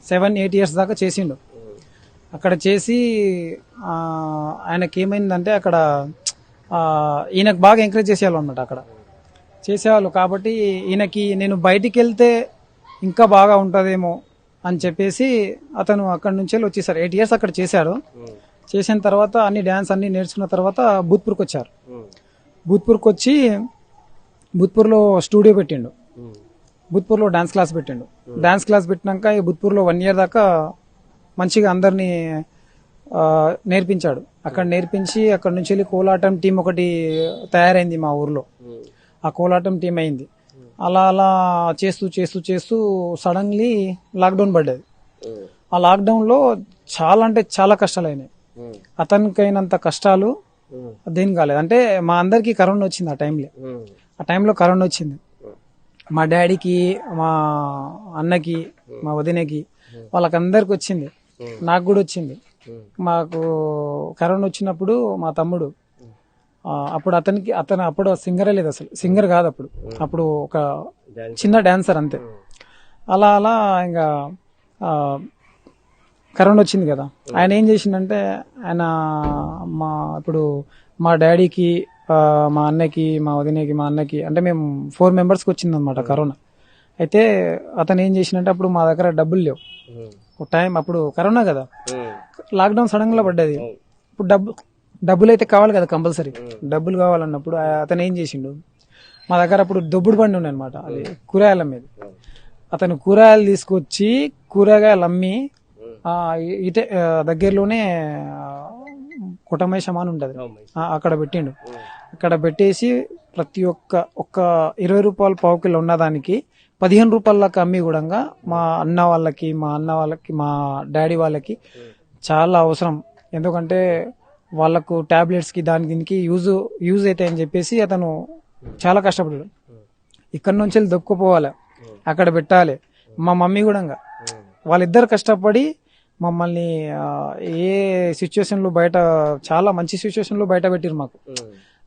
7-8 ఇయర్స్ దాకా చేసిండు. అక్కడ చేసి ఆయనకి ఏమైందంటే అక్కడ ఈయనకు బాగా ఎంకరేజ్ చేసేవాళ్ళు అనమాట. అక్కడ చేసేవాళ్ళు కాబట్టి ఈయనకి నేను బయటికి వెళ్తే ఇంకా బాగా ఉంటుందేమో అని చెప్పేసి అతను అక్కడి నుంచి వచ్చేసారు. 8 ఇయర్స్ అక్కడ చేశాడు. చేసిన తర్వాత అన్ని డ్యాన్స్ అన్ని నేర్చుకున్న తర్వాత భూత్పూర్కి వచ్చారు. భూత్పూర్కి వచ్చి భూత్పూర్లో స్టూడియో పెట్టిండు. భూత్పూర్లో డాన్స్ క్లాస్ పెట్టిండు. డాన్స్ క్లాస్ పెట్టినాక ఈ భూత్పూర్లో 1 ఇయర్ దాకా మంచిగా అందరినీ నేర్పించాడు. అక్కడ నేర్పించి అక్కడ నుంచి వెళ్ళి కోలాటం టీం ఒకటి తయారైంది మా ఊర్లో. ఆ కోలాటం టీం అయింది. అలా అలా చేస్తూ చేస్తూ చేస్తూ సడన్లీ లాక్డౌన్ పడ్డది. ఆ లాక్డౌన్లో చాలా అంటే చాలా కష్టాలు అయినాయి. అతనికైనంత కష్టాలు దేని కాలేదు. అంటే మా అందరికీ కరోనా వచ్చింది. ఆ టైంలో కరోనా వచ్చింది. మా డాడీకి, మా అన్నకి, మా వదినకి, వాళ్ళకందరికి వచ్చింది. నాకు కూడా వచ్చింది. మాకు కరోనా వచ్చినప్పుడు మా తమ్ముడు అప్పుడు అప్పుడు సింగరే లేదు, అసలు సింగర్ కాదు అప్పుడు ఒక చిన్న డాన్సర్ అంతే. అలా అలా ఇంకా కరోనా వచ్చింది కదా. ఆయన ఏం చేసిందంటే ఆయన ఇప్పుడు మా డాడీకి మా అన్నకి, మా వదినకి, మా అన్నకి, అంటే మేము 4 మెంబర్స్కి వచ్చిందనమాట కరోనా. అయితే అతను ఏం చేసినంటే అప్పుడు మా దగ్గర డబ్బులు లేవు. ఒక టైం అప్పుడు కరోనా కదా, లాక్డౌన్ సడన్ గా పడ్డది. ఇప్పుడు డబ్బులు అయితే కావాలి కదా కంపల్సరీ. డబ్బులు కావాలన్నప్పుడు అతను ఏం చేసిండు, మా దగ్గర అప్పుడు దొబ్బుడు బండి ఉండే అనమాట, అది కూరగాయల మీద. అతను కూరగాయలు తీసుకొచ్చి కూరగాయలు అమ్మి ఇటే దగ్గరలోనే కుటమేశం అని ఉంటుంది, అక్కడ పెట్టిండు. అక్కడ పెట్టేసి ప్రతి ఒక్క 20 రూపాయలు పావు కిలో ఉన్నదానికి 15 రూపాయలకు అమ్మి కూడా మా అన్న వాళ్ళకి, మా డాడీ వాళ్ళకి చాలా అవసరం. ఎందుకంటే వాళ్ళకు టాబ్లెట్స్కి దీనికి యూజ్ అవుతాయని చెప్పేసి అతను చాలా కష్టపడ్డాడు. ఇక్కడ నుంచి వెళ్ళి దొక్కుపోవాలి, అక్కడ పెట్టాలి. మా మమ్మీ కూడా వాళ్ళిద్దరు కష్టపడి మమ్మల్ని ఏ సిచ్యువేషన్లో చాలా మంచి సిచ్యువేషన్లో బయట పెట్టిరు మాకు.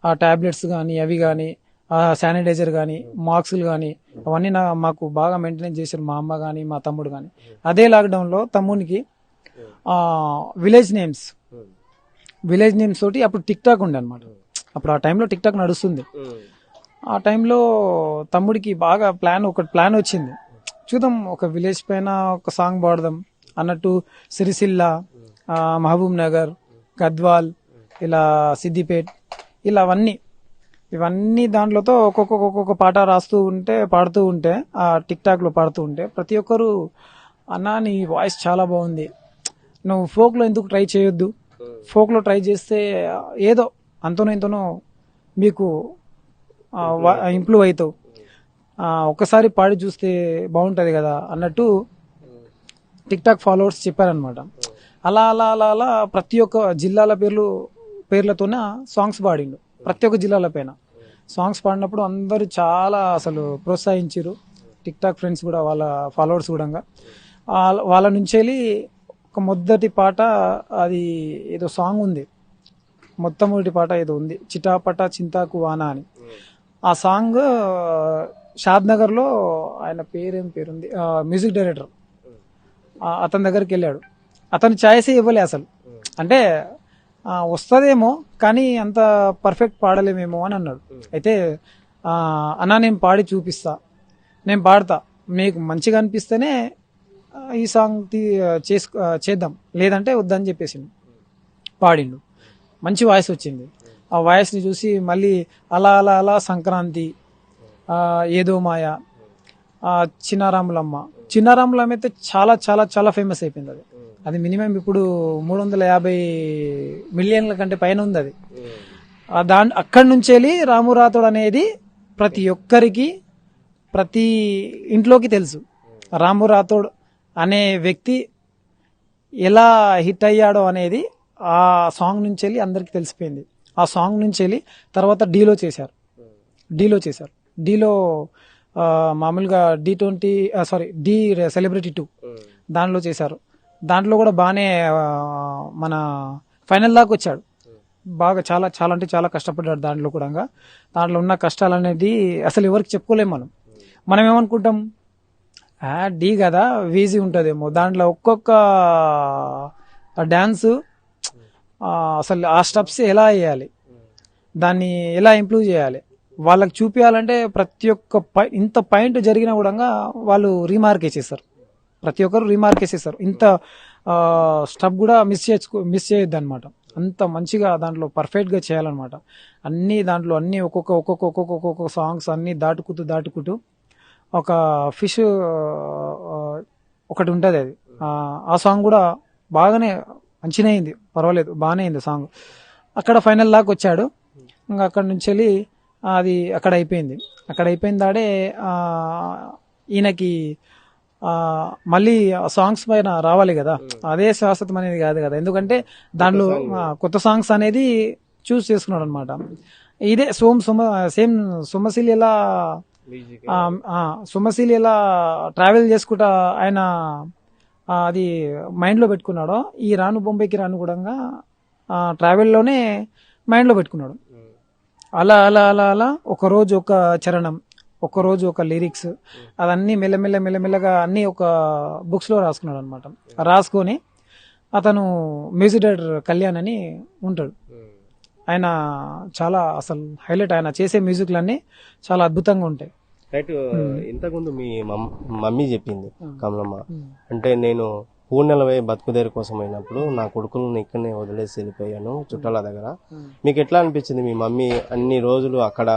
ఆ టాబ్లెట్స్ కానీ, అవి కానీ, ఆ శానిటైజర్ కానీ, మాస్కులు కానీ, అవన్నీ మాకు బాగా మెయింటైన్ చేశారు మా అమ్మ కానీ, మా తమ్ముడు కానీ. అదే లాక్డౌన్లో తమ్మునికి విలేజ్ నేమ్స్ తోటి అప్పుడు టిక్ టాక్ ఉండే అనమాట. అప్పుడు ఆ టైంలో టిక్ టాక్ నడుస్తుంది. ఆ టైంలో తమ్ముడికి బాగా ప్లాన్ వచ్చింది, చూద్దాం ఒక విలేజ్ పైన ఒక సాంగ్ పాడదాం అన్నట్టు. సిరిసిల్ల, మహబూబ్ నగర్, గద్వాల్, ఇలా సిద్దిపేట్, ఇలా ఇవన్నీ దాంట్లోతో ఒక్కొక్క పాట పాడుతూ ఉంటే ఆ టిక్ టాక్ లో పాడుతూ ఉంటే ప్రతి ఒక్కరు, అన్నా నీ వాయిస్ చాలా బాగుంది, నువ్వు ఫోక్ లో ఎందుకు ట్రై చేయొద్దు, ఫోక్ లో ట్రై చేస్తే ఏదో అంతనో ఇంతనో మీకు ఇంప్రూవ్ అవుతావు, ఒక్కసారి పాడి చూస్తే బాగుంటది కదా అన్నట్టు టిక్ టాక్ ఫాలోవర్స్ చెప్పారనమాట. అలా అలా అలా అలా ప్రతి ఒక్క జిల్లాల పేర్లతోనే సాంగ్స్ పాడిండు. ప్రతి ఒక్క జిల్లాల పైన సాంగ్స్ పాడినప్పుడు అందరూ చాలా అసలు ప్రోత్సహించారు. టిక్ టాక్ ఫ్రెండ్స్ కూడా, వాళ్ళ ఫాలోవర్స్ కూడా. వాళ్ళ నుంచి వెళ్ళి ఒక మొదటి పాట, అది ఏదో సాంగ్ ఉంది, మొట్టమొదటి పాట ఏదో ఉంది, చిటాపట చింతాకు వానా అని. ఆ సాంగ్ షాద్ నగర్ లో ఆయన పేరుంది, మ్యూజిక్ డైరెక్టర్, అతని దగ్గరికి వెళ్ళాడు. అతను ఛాయిసే ఇవ్వలే అసలు, అంటే వస్తుందేమో కానీ అంత పర్ఫెక్ట్ పాడలేమేమో అని అన్నాడు. అయితే అన్నా నేను పాడి చూపిస్తా, నేను పాడతా, మీకు మంచిగా అనిపిస్తేనే ఈ సాంగ్ చేద్దాం, లేదంటే వద్దని చెప్పేసి పాడిండు. మంచి వాయిస్ వచ్చింది. ఆ వాయిస్ని చూసి మళ్ళీ అలా అలా అలా సంక్రాంతి, ఏదో మాయ, చిన్నారాములమ్మ అయితే చాలా చాలా చాలా ఫేమస్ అయిపోయింది. అది మినిమం ఇప్పుడు 350 మిలియన్ల కంటే పైన ఉంది అది. అక్కడి నుంచి వెళ్ళి రాము రాథోడ్ అనేది ప్రతి ఒక్కరికి, ప్రతి ఇంట్లోకి తెలుసు. రాము రాథోడ్ అనే వ్యక్తి ఎలా హిట్ అయ్యాడో అనేది ఆ సాంగ్ నుంచి వెళ్ళి అందరికి తెలిసిపోయింది. ఆ సాంగ్ నుంచి వెళ్ళి తర్వాత డీలో చేశారు. డీలో మామూలుగా డి సెలబ్రిటీ 2 దాంట్లో చేశారు. దాంట్లో కూడా బాగానే మన ఫైనల్ దాకా వచ్చాడు. బాగా చాలా చాలా అంటే చాలా కష్టపడ్డాడు దాంట్లో కూడా. దాంట్లో ఉన్న కష్టాలు అనేది అసలు ఎవరికి చెప్పుకోలేము. మనం ఏమనుకుంటాం, డి కదా ఈజీ ఉంటుందేమో, దాంట్లో ఒక్కొక్క డ్యాన్స్ అసలు ఆ స్టెప్స్ ఎలా వేయాలి, దాన్ని ఎలా ఇంప్రూవ్ చేయాలి, వాళ్ళకి చూపించాలంటే ప్రతి ఒక్క ఇంత పాయింట్ జరిగినా కూడా వాళ్ళు రీమార్క్ వేసేస్తారు. ప్రతి ఒక్కరు రీమార్క్ వేసేస్తారు. ఇంత స్టెప్ కూడా మిస్ చేయొద్దు అనమాట. అంత మంచిగా దాంట్లో పర్ఫెక్ట్గా చేయాలన్నమాట. దాంట్లో అన్ని ఒక్కొక్క సాంగ్స్ అన్ని దాటుకుంటూ ఒక ఫిష్ ఒకటి ఉంటుంది, అది ఆ సాంగ్ కూడా బాగానే మంచిగా అయింది, పర్వాలేదు, బాగానే అయింది సాంగ్. అక్కడ ఫైనల్ దాకా వచ్చాడు. ఇంకా అక్కడ నుంచి వెళ్ళి అది అక్కడ అయిపోయింది దాడే ఈయనకి మళ్ళీ సాంగ్స్ పైన రావాలి కదా, అదే శాశ్వతం అనేది కాదు కదా. ఎందుకంటే దాంట్లో కొత్త సాంగ్స్ అనేది చూస్ చేసుకున్నాడు అనమాట. ఇదే సేమ్ సొమ్మసిల్ ఎలా ట్రావెల్ చేసుకుంటా ఆయన అది మైండ్ లో పెట్టుకున్నాడో, ఈ రాను బొంబాయికి రాను కూడా ట్రావెల్లోనే మైండ్ లో పెట్టుకున్నాడు. అలా అలా అలా అలా ఒక రోజు ఒక చరణం, ఒక రోజు ఒక లిరిక్స్, అదన్నీ మెల్లమెల్లగా అన్ని ఒక బుక్స్ లో రాసుకున్నాడు అనమాట. రాసుకొని అతను మ్యూజిక్ డైరెక్టర్ కళ్యాణ్ అని ఉంటాడు, ఆయన చాలా అసలు హైలైట్. ఆయన చేసే మ్యూజిక్లన్నీ చాలా అద్భుతంగా ఉంటాయి. రైట్. ఇంతకుముందు మీ మమ్మీ చెప్పింది కమలమ్మ, అంటే నేను పూర్ణెలవై బతుకుదేరు కోసం అయినప్పుడు నా కొడుకులను ఇక్కడనే వదిలేసి వెళ్ళిపోయాను చుట్టాల దగ్గర. మీకు ఎట్లా అనిపించింది? మీ మమ్మీ అన్ని రోజులు అక్కడ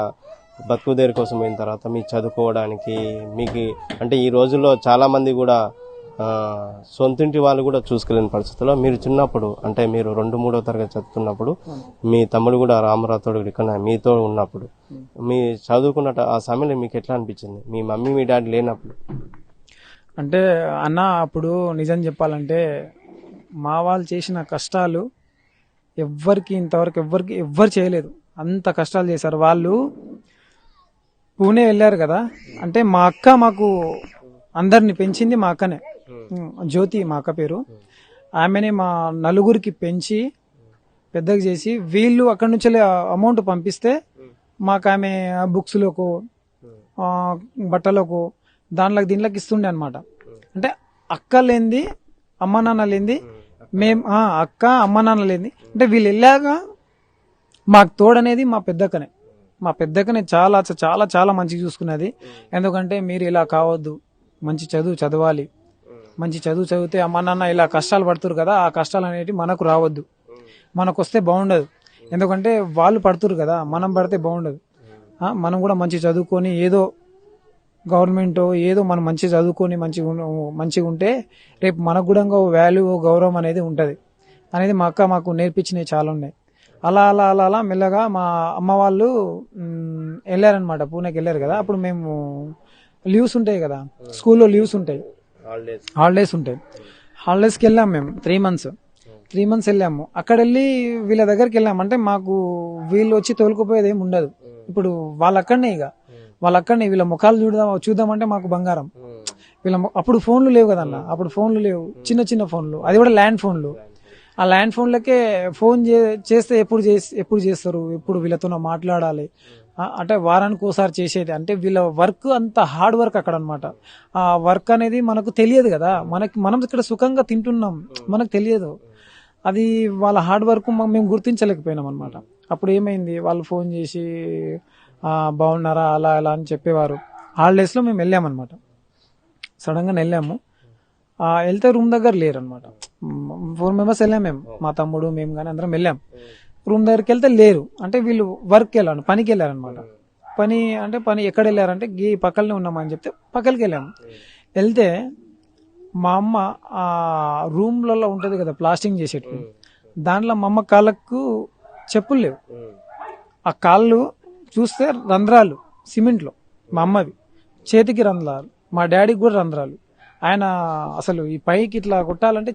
బతుకుదేరు కోసం అయిన తర్వాత మీకు చదువుకోవడానికి మీకు అంటే ఈ రోజుల్లో చాలా మంది కూడా సొంతింటి వాళ్ళు కూడా చూసుకోలేని పరిస్థితుల్లో మీరు చిన్నప్పుడు అంటే మీరు 2-3వ తరగతి చదువుతున్నప్పుడు మీ తమ్ముడు కూడా రామరాథోడు ఇక్కడ మీతో ఉన్నప్పుడు మీ చదువుకున్న ఆ సమయంలో మీకు ఎట్లా అనిపించింది మీ మమ్మీ మీ డాడీ లేనప్పుడు? అంటే అన్న అప్పుడు నిజం చెప్పాలంటే మా వాళ్ళు చేసిన కష్టాలు ఎవ్వరికి ఇంతవరకు ఎవ్వరు చేయలేదు. అంత కష్టాలు చేశారు వాళ్ళు. పూణే వెళ్ళారు కదా, అంటే మా అక్క మాకు అందరిని పెంచింది మా అక్కనే, జ్యోతి మా అక్క పేరు. ఆమెనే మా నలుగురికి పెంచి పెద్దగా చేసి వీళ్ళు అక్కడి నుంచి అమౌంట్ పంపిస్తే మాకు ఆమె బుక్స్లకు బట్టలకు దీంట్లోకి ఇస్తుండే అనమాట. అంటే అక్క లేనిది అమ్మ నాన్న లేనిది మేము అక్క అమ్మ నాన్న లేనిది అంటే వీళ్ళు వెళ్ళాక మాకు తోడనేది మా పెద్దక్కనే చాలా చాలా చాలా మంచిగా చూసుకున్నది. ఎందుకంటే మీరు ఇలా కావద్దు, మంచి చదువు చదవాలి, మంచి చదువు చదివితే అమ్మ నాన్న ఇలా కష్టాలు పడుతురు కదా, ఆ కష్టాలు అనేవి మనకు రావద్దు, మనకు వస్తే బాగుండదు. ఎందుకంటే వాళ్ళు పడుతురు కదా, మనం పడితే బాగుండదు. మనం కూడా మంచి చదువుకొని ఏదో గవర్నమెంట్ ఏదో మనం మంచి చదువుకొని మంచిగా ఉంటే రేపు మనకు కూడా వాల్యూ గౌరవం అనేది ఉంటుంది అనేది మా అక్క మాకు నేర్పించినవి చాలా ఉన్నాయి. అలా అలా అలా అలా మెల్లగా మా అమ్మ వాళ్ళు వెళ్ళారనమాట, పూణేకి వెళ్ళారు కదా. అప్పుడు మేము లీవ్స్ ఉంటాయి కదా, స్కూల్లో లీవ్స్ ఉంటాయి, హాలిడేస్ ఉంటాయి. హాలిడేస్కి వెళ్ళాము మేము 3 months వెళ్ళాము. అక్కడ వెళ్ళి వీళ్ళ దగ్గరికి వెళ్ళాము. అంటే మాకు వీళ్ళు వచ్చి తోలుకుపోయేది ఏమి ఉండదు. ఇప్పుడు వాళ్ళక్కడనే వీళ్ళ ముఖాలు చూద్దామంటే మాకు బంగారం. అప్పుడు ఫోన్లు లేవు కదన్న, అప్పుడు ఫోన్లు లేవు, చిన్న ఫోన్లు, అది కూడా ల్యాండ్ ఫోన్లు. ఆ ల్యాండ్ ఫోన్లకే ఫోన్ చేస్తే ఎప్పుడు చేస్తారు, ఎప్పుడు వీళ్ళతో మాట్లాడాలి. అంటే వారానికి ఒకసారి చేసేది. అంటే వీళ్ళ వర్క్ అంత హార్డ్ వర్క్ అక్కడ అనమాట. ఆ వర్క్ అనేది మనకు తెలియదు కదా, మనం ఇక్కడ సుఖంగా తింటున్నాం, మనకు తెలియదు. అది వాళ్ళ హార్డ్ వర్క్ మేము గుర్తించలేకపోయినాం అనమాట. అప్పుడు ఏమైంది, వాళ్ళు ఫోన్ చేసి బాగున్నారా అలా అలా అని చెప్పేవారు. హాలిడేస్లో మేము వెళ్ళామన్నమాట, సడన్గా వెళ్ళాము. వెళ్తే రూమ్ దగ్గర లేరు అనమాట. 4 members వెళ్ళాం మేము, మా తమ్ముడు మేము కానీ అందరం వెళ్ళాం. రూమ్ దగ్గరికి వెళ్తే లేరు. అంటే వీళ్ళు పనికి వెళ్ళారనమాట. పని ఎక్కడ వెళ్ళారంటే ఈ పక్కనే ఉన్నామని చెప్తే పక్కకి వెళ్ళాము. వెళ్తే మా అమ్మ ఆ రూమ్లలో ఉంటుంది కదా ప్లాస్టింగ్ చేసేటివి, దాంట్లో మా అమ్మ కాళ్ళకు చెప్పులు లేవు. ఆ కాళ్ళు చూస్తే రంధ్రాలు సిమెంట్లో, మా అమ్మవి చేతికి రంధ్రాలు, మా డాడీకి కూడా రంధ్రాలు. ఆయన అసలు ఈ పైకి ఇట్లా కొట్టాలంటే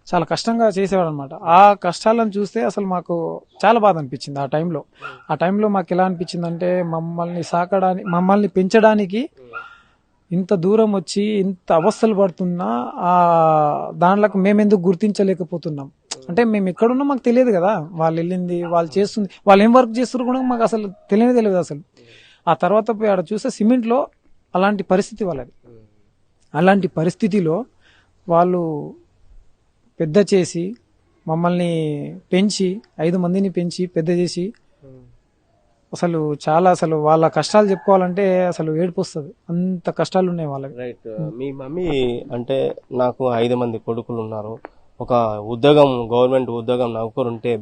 చాలా కష్టంగా చేసేవాడు అనమాట. ఆ కష్టాలను చూస్తే అసలు మాకు చాలా బాధ అనిపించింది ఆ టైంలో మాకు ఎలా అనిపించింది అంటే మమ్మల్ని పెంచడానికి ఇంత దూరం వచ్చి ఇంత అవస్థలు పడుతున్నా దాంట్లోకి మేమెందుకు గుర్తించలేకపోతున్నాం. అంటే మేము ఎక్కడున్నా మాకు తెలియదు కదా, వాళ్ళు వెళ్ళింది, వాళ్ళు చేస్తుంది, వాళ్ళు ఏం వర్క్ చేస్తారు కూడా మాకు అసలు తెలియదు అసలు. ఆ తర్వాత పోయి ఆడ చూస్తే సిమెంట్లో అలాంటి పరిస్థితి వాళ్ళది. అలాంటి పరిస్థితిలో వాళ్ళు పెద్ద చేసి మమ్మల్ని పెంచి 5 మందిని పెంచి పెద్ద చేసి అసలు వాళ్ళ కష్టాలు చెప్పుకోవాలంటే అసలు ఏడుపు వస్తుంది, అంత కష్టాలు ఉన్నాయి వాళ్ళకి. రైట్. మీ మమ్మీ అంటే నాకు 5 మంది కొడుకులు ఉన్నారు, ఒక ఉద్యోగం గవర్నమెంట్ ఉద్యోగం నౌకరు ఉంటే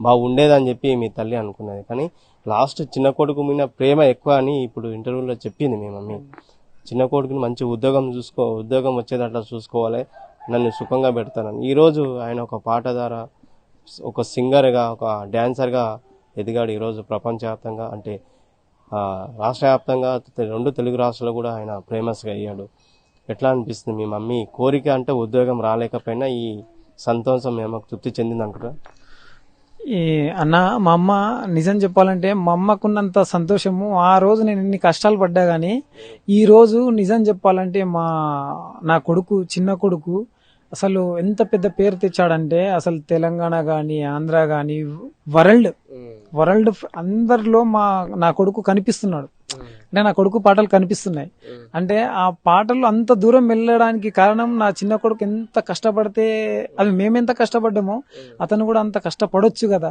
బాగుండేదని చెప్పి మీ తల్లి అనుకున్నది. కానీ లాస్ట్ చిన్న కొడుకు మీద ప్రేమ ఎక్కువ అని ఇప్పుడు ఇంటర్వ్యూలో చెప్పింది మీ మమ్మీ. చిన్న కొడుకుని మంచి ఉద్యోగం వచ్చేదట్లా చూసుకోవాలి, నన్ను సుఖంగా పెడతానని. ఈరోజు ఆయన ఒక పాట ద్వారా ఒక సింగర్గా ఒక డ్యాన్సర్గా ఎదిగాడు. ఈరోజు ప్రపంచవ్యాప్తంగా అంటే రాష్ట్ర వ్యాప్తంగా 2 తెలుగు రాష్ట్రాలు కూడా ఆయన ఫేమస్గా అయ్యాడు. ఎట్లా అనిపిస్తుంది మీ మమ్మీ కోరిక అంటే ఉద్యోగం రాలేకపోయినా ఈ సంతోషం మేము తృప్తి చెందింది అనుకుంటా? అన్న మా అమ్మ నిజం చెప్పాలంటే మా అమ్మకున్నంత సంతోషము ఆ రోజు నేను ఎన్ని కష్టాలు పడ్డా కానీ ఈ రోజు నిజం చెప్పాలంటే నా కొడుకు చిన్న కొడుకు అసలు ఎంత పెద్ద పేరు తెచ్చాడంటే అసలు తెలంగాణ కానీ ఆంధ్ర కానీ వరల్డ్ అందరిలో నా కొడుకు కనిపిస్తున్నాడు. అంటే నా కొడుకు పాటలు కనిపిస్తున్నాయి. అంటే ఆ పాటలు అంత దూరం వెళ్ళడానికి కారణం నా చిన్న కొడుకు ఎంత కష్టపడితే, అది మేమెంత కష్టపడ్డామో అతను కూడా అంత కష్టపడొచ్చు కదా,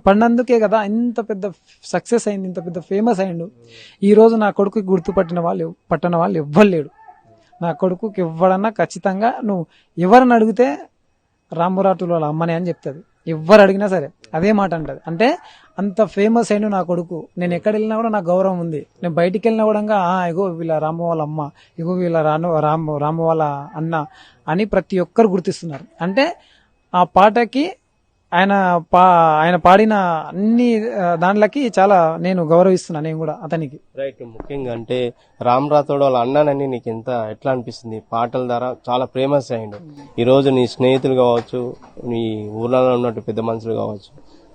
పడినందుకే కదా ఇంత పెద్ద సక్సెస్ అయింది, ఇంత పెద్ద ఫేమస్ అయిండు. ఈ రోజు నా కొడుకు గుర్తుపట్టిన వాళ్ళు ఎవ్వరు లేడు. నా కొడుకుకి ఎవరన్నా ఖచ్చితంగా నువ్వు ఎవరిని అడిగితే రాంబురాటుల వాళ్ళ అమ్మనే అని చెప్తుంది. ఎవరు అడిగినా సరే అదే మాట అంటది. అంటే అంత ఫేమస్ అయిండు నా కొడుకు. నేను ఎక్కడ వెళ్ళినా కూడా నాకు గౌరవం ఉంది. నేను బయటికి వెళ్ళినా కూడా ఇగో వీళ్ళ రాము వాళ్ళ అమ్మ, ఇగో వీళ్ళ రాము వాళ్ళ అన్న అని ప్రతి ఒక్కరు గుర్తిస్తున్నారు. అంటే ఆ పాటకి ఆయన పాడిన అన్ని దాంట్లకి చాలా నేను గౌరవిస్తున్నా, నేను కూడా అతనికి. రైట్. ముఖ్యంగా అంటే రామ్ రాథోడ్ వాళ్ళ అన్నానని నీకు ఎట్లా అనిపిస్తుంది? పాటల ద్వారా చాలా ఫేమస్ అయ్యిండు. ఈ రోజు నీ స్నేహితులు కావచ్చు, నీ ఊర్లలో ఉన్నట్టు పెద్ద మనుషులు కావచ్చు,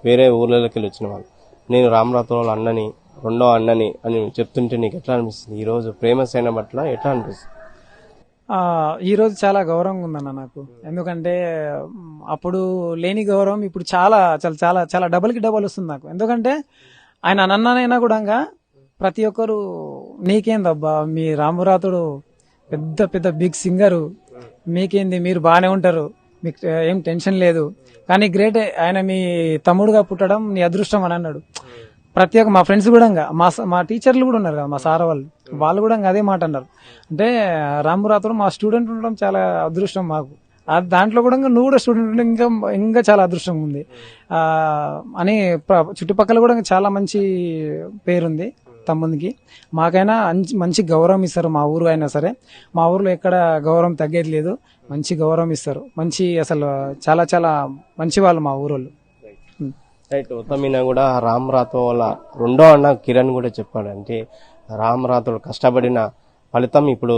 వేరే ఊర్లలోకి వెళ్ళి వచ్చిన వాళ్ళు, నేను రామ్ రాథోడ్ వాళ్ళ అన్నని, రెండో అన్నని అని చెప్తుంటే నీకు ఎట్లా అనిపిస్తుంది? ఈ రోజు ఫేమస్ అయిన పట్ల ఎట్లా అనిపిస్తుంది? ఈ రోజు చాలా గౌరవంగా ఉందన్న నాకు. ఎందుకంటే అప్పుడు లేని గౌరవం ఇప్పుడు చాలా చాలా చాలా చాలా డబల్కి డబల్ వస్తుంది నాకు. ఎందుకంటే ఆయన అన్ననైనా కూడా ప్రతి ఒక్కరు నీకేందబ్బా, మీ రామురాతుడు పెద్ద పెద్ద బిగ్ సింగరు, మీకేంది, మీరు బాగానే ఉంటారు, మీకు ఏం టెన్షన్ లేదు, కానీ గ్రేట్ ఆయన మీ తమ్ముడుగా పుట్టడం నీ అదృష్టం అని అన్నాడు. ప్రతి ఒక్క మా ఫ్రెండ్స్ కూడా మా టీచర్లు కూడా ఉన్నారు కదా, మా సార్ వాళ్ళు కూడా అదే మాట అన్నారు. అంటే రాంబురాతుడు మా స్టూడెంట్ ఉండడం చాలా అదృష్టం మాకు. దాంట్లో కూడా నువ్వు కూడా స్టూడెంట్ ఉంటే ఇంకా చాలా అదృష్టం ఉంది అని చుట్టుపక్కల కూడా చాలా మంచి పేరుంది తమ్మునికి. మాకైనా మంచి గౌరవం ఇస్తారు. మా ఊరు అయినా సరే, మా ఊర్లో ఎక్కడ గౌరవం తగ్గేది లేదు, మంచి గౌరవం ఇస్తారు. మంచి అసలు చాలా చాలా మంచి వాళ్ళు మా ఊరోళ్ళు. రైట్. ఉత్తమీన కూడా రామ్ రాథోడ్ వాళ్ళ రెండో అన్న కిరణ్ కూడా చెప్పాడు. అంటే రామ్ రాథోడ్ కష్టపడిన ఫలితం ఇప్పుడు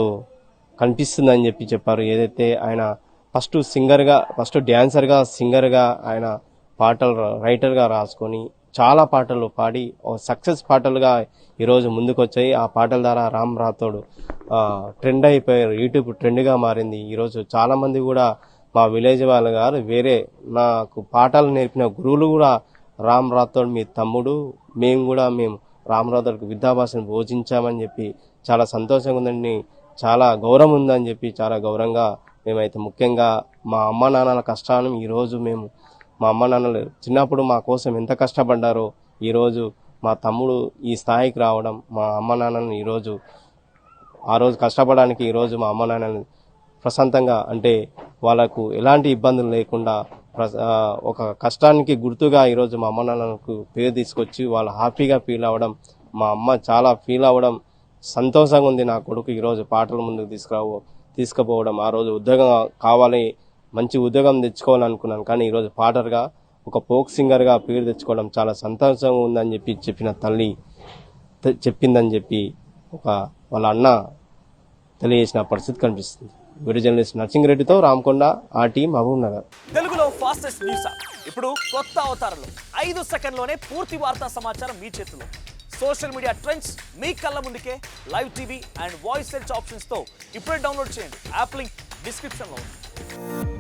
కనిపిస్తుందని చెప్పారు. ఏదైతే ఆయన ఫస్ట్ డ్యాన్సర్గా, సింగర్గా, ఆయన పాటలు రైటర్గా రాసుకొని చాలా పాటలు పాడి సక్సెస్ పాటలుగా ఈరోజు ముందుకు వచ్చాయి. ఆ పాటల ద్వారా రామ్ రాథోడ్ ట్రెండ్ అయిపోయారు, యూట్యూబ్ ట్రెండ్గా మారింది. ఈరోజు చాలా మంది కూడా మా విలేజ్ వాళ్ళు గారు, వేరే నాకు పాటలు నేర్పిన గురువులు కూడా రామ్ రాథోడ్ మీ తమ్ముడు, మేము రామ్ రాథోడ్కి విద్యాభాషను బోధించామని చెప్పి చాలా సంతోషంగా ఉందని, చాలా గౌరవం ఉందని చెప్పి చాలా గౌరవంగా మేమైతే, ముఖ్యంగా మా అమ్మ నాన్నల కష్టాలను ఈరోజు మా అమ్మ నాన్నలు చిన్నప్పుడు మా కోసం ఎంత కష్టపడ్డారో ఈరోజు మా తమ్ముడు ఈ స్థాయికి రావడం, మా అమ్మ నాన్నలను ఈరోజు ఆ రోజు కష్టపడడానికి ఈరోజు మా అమ్మ నాన్నలు ప్రశాంతంగా, అంటే వాళ్ళకు ఎలాంటి ఇబ్బందులు లేకుండా ఒక కష్టానికి గుర్తుగా ఈరోజు మా అమ్మ నాన్నలకు పేరు తీసుకొచ్చి వాళ్ళు హ్యాపీగా ఫీల్ అవ్వడం, మా అమ్మ చాలా ఫీల్ అవ్వడం సంతోషంగా ఉంది. నా కొడుకు ఈరోజు పాటల ముందుకు తీసుకుపోవడం, ఆ రోజు ఉద్యోగం కావాలి, మంచి ఉద్యోగం తెచ్చుకోవాలనుకున్నాను, కానీ ఈరోజు పాటర్గా, ఒక ఫోక్ సింగర్గా పేరు తెచ్చుకోవడం చాలా సంతోషంగా ఉందని చెప్పిన తల్లి చెప్పిందని చెప్పి వాళ్ళ అన్న తెలియజేసిన పరిస్థితి కనిపిస్తుంది. వీడియో జర్నలిస్ట్ నర్సింగిరెడ్డితో రామకొండ, ఆర్టీ, మహబూబ్ నగర్. తెలుగులో ఫాస్టెస్ట్ న్యూస్ ఇప్పుడు కొత్త అవతారంలో 5 సెకండ్లోనే పూర్తి వార్తా సమాచారం మీ చేతిలో. సోషల్ మీడియా ట్రెండ్స్ మీ కళ్ళ ముందుకే live TV and voice search options తో ఇప్పుడే డౌన్లోడ్ చేయండి. యాప్ లింక్ డిస్క్రిప్షన్ లో ఉంది.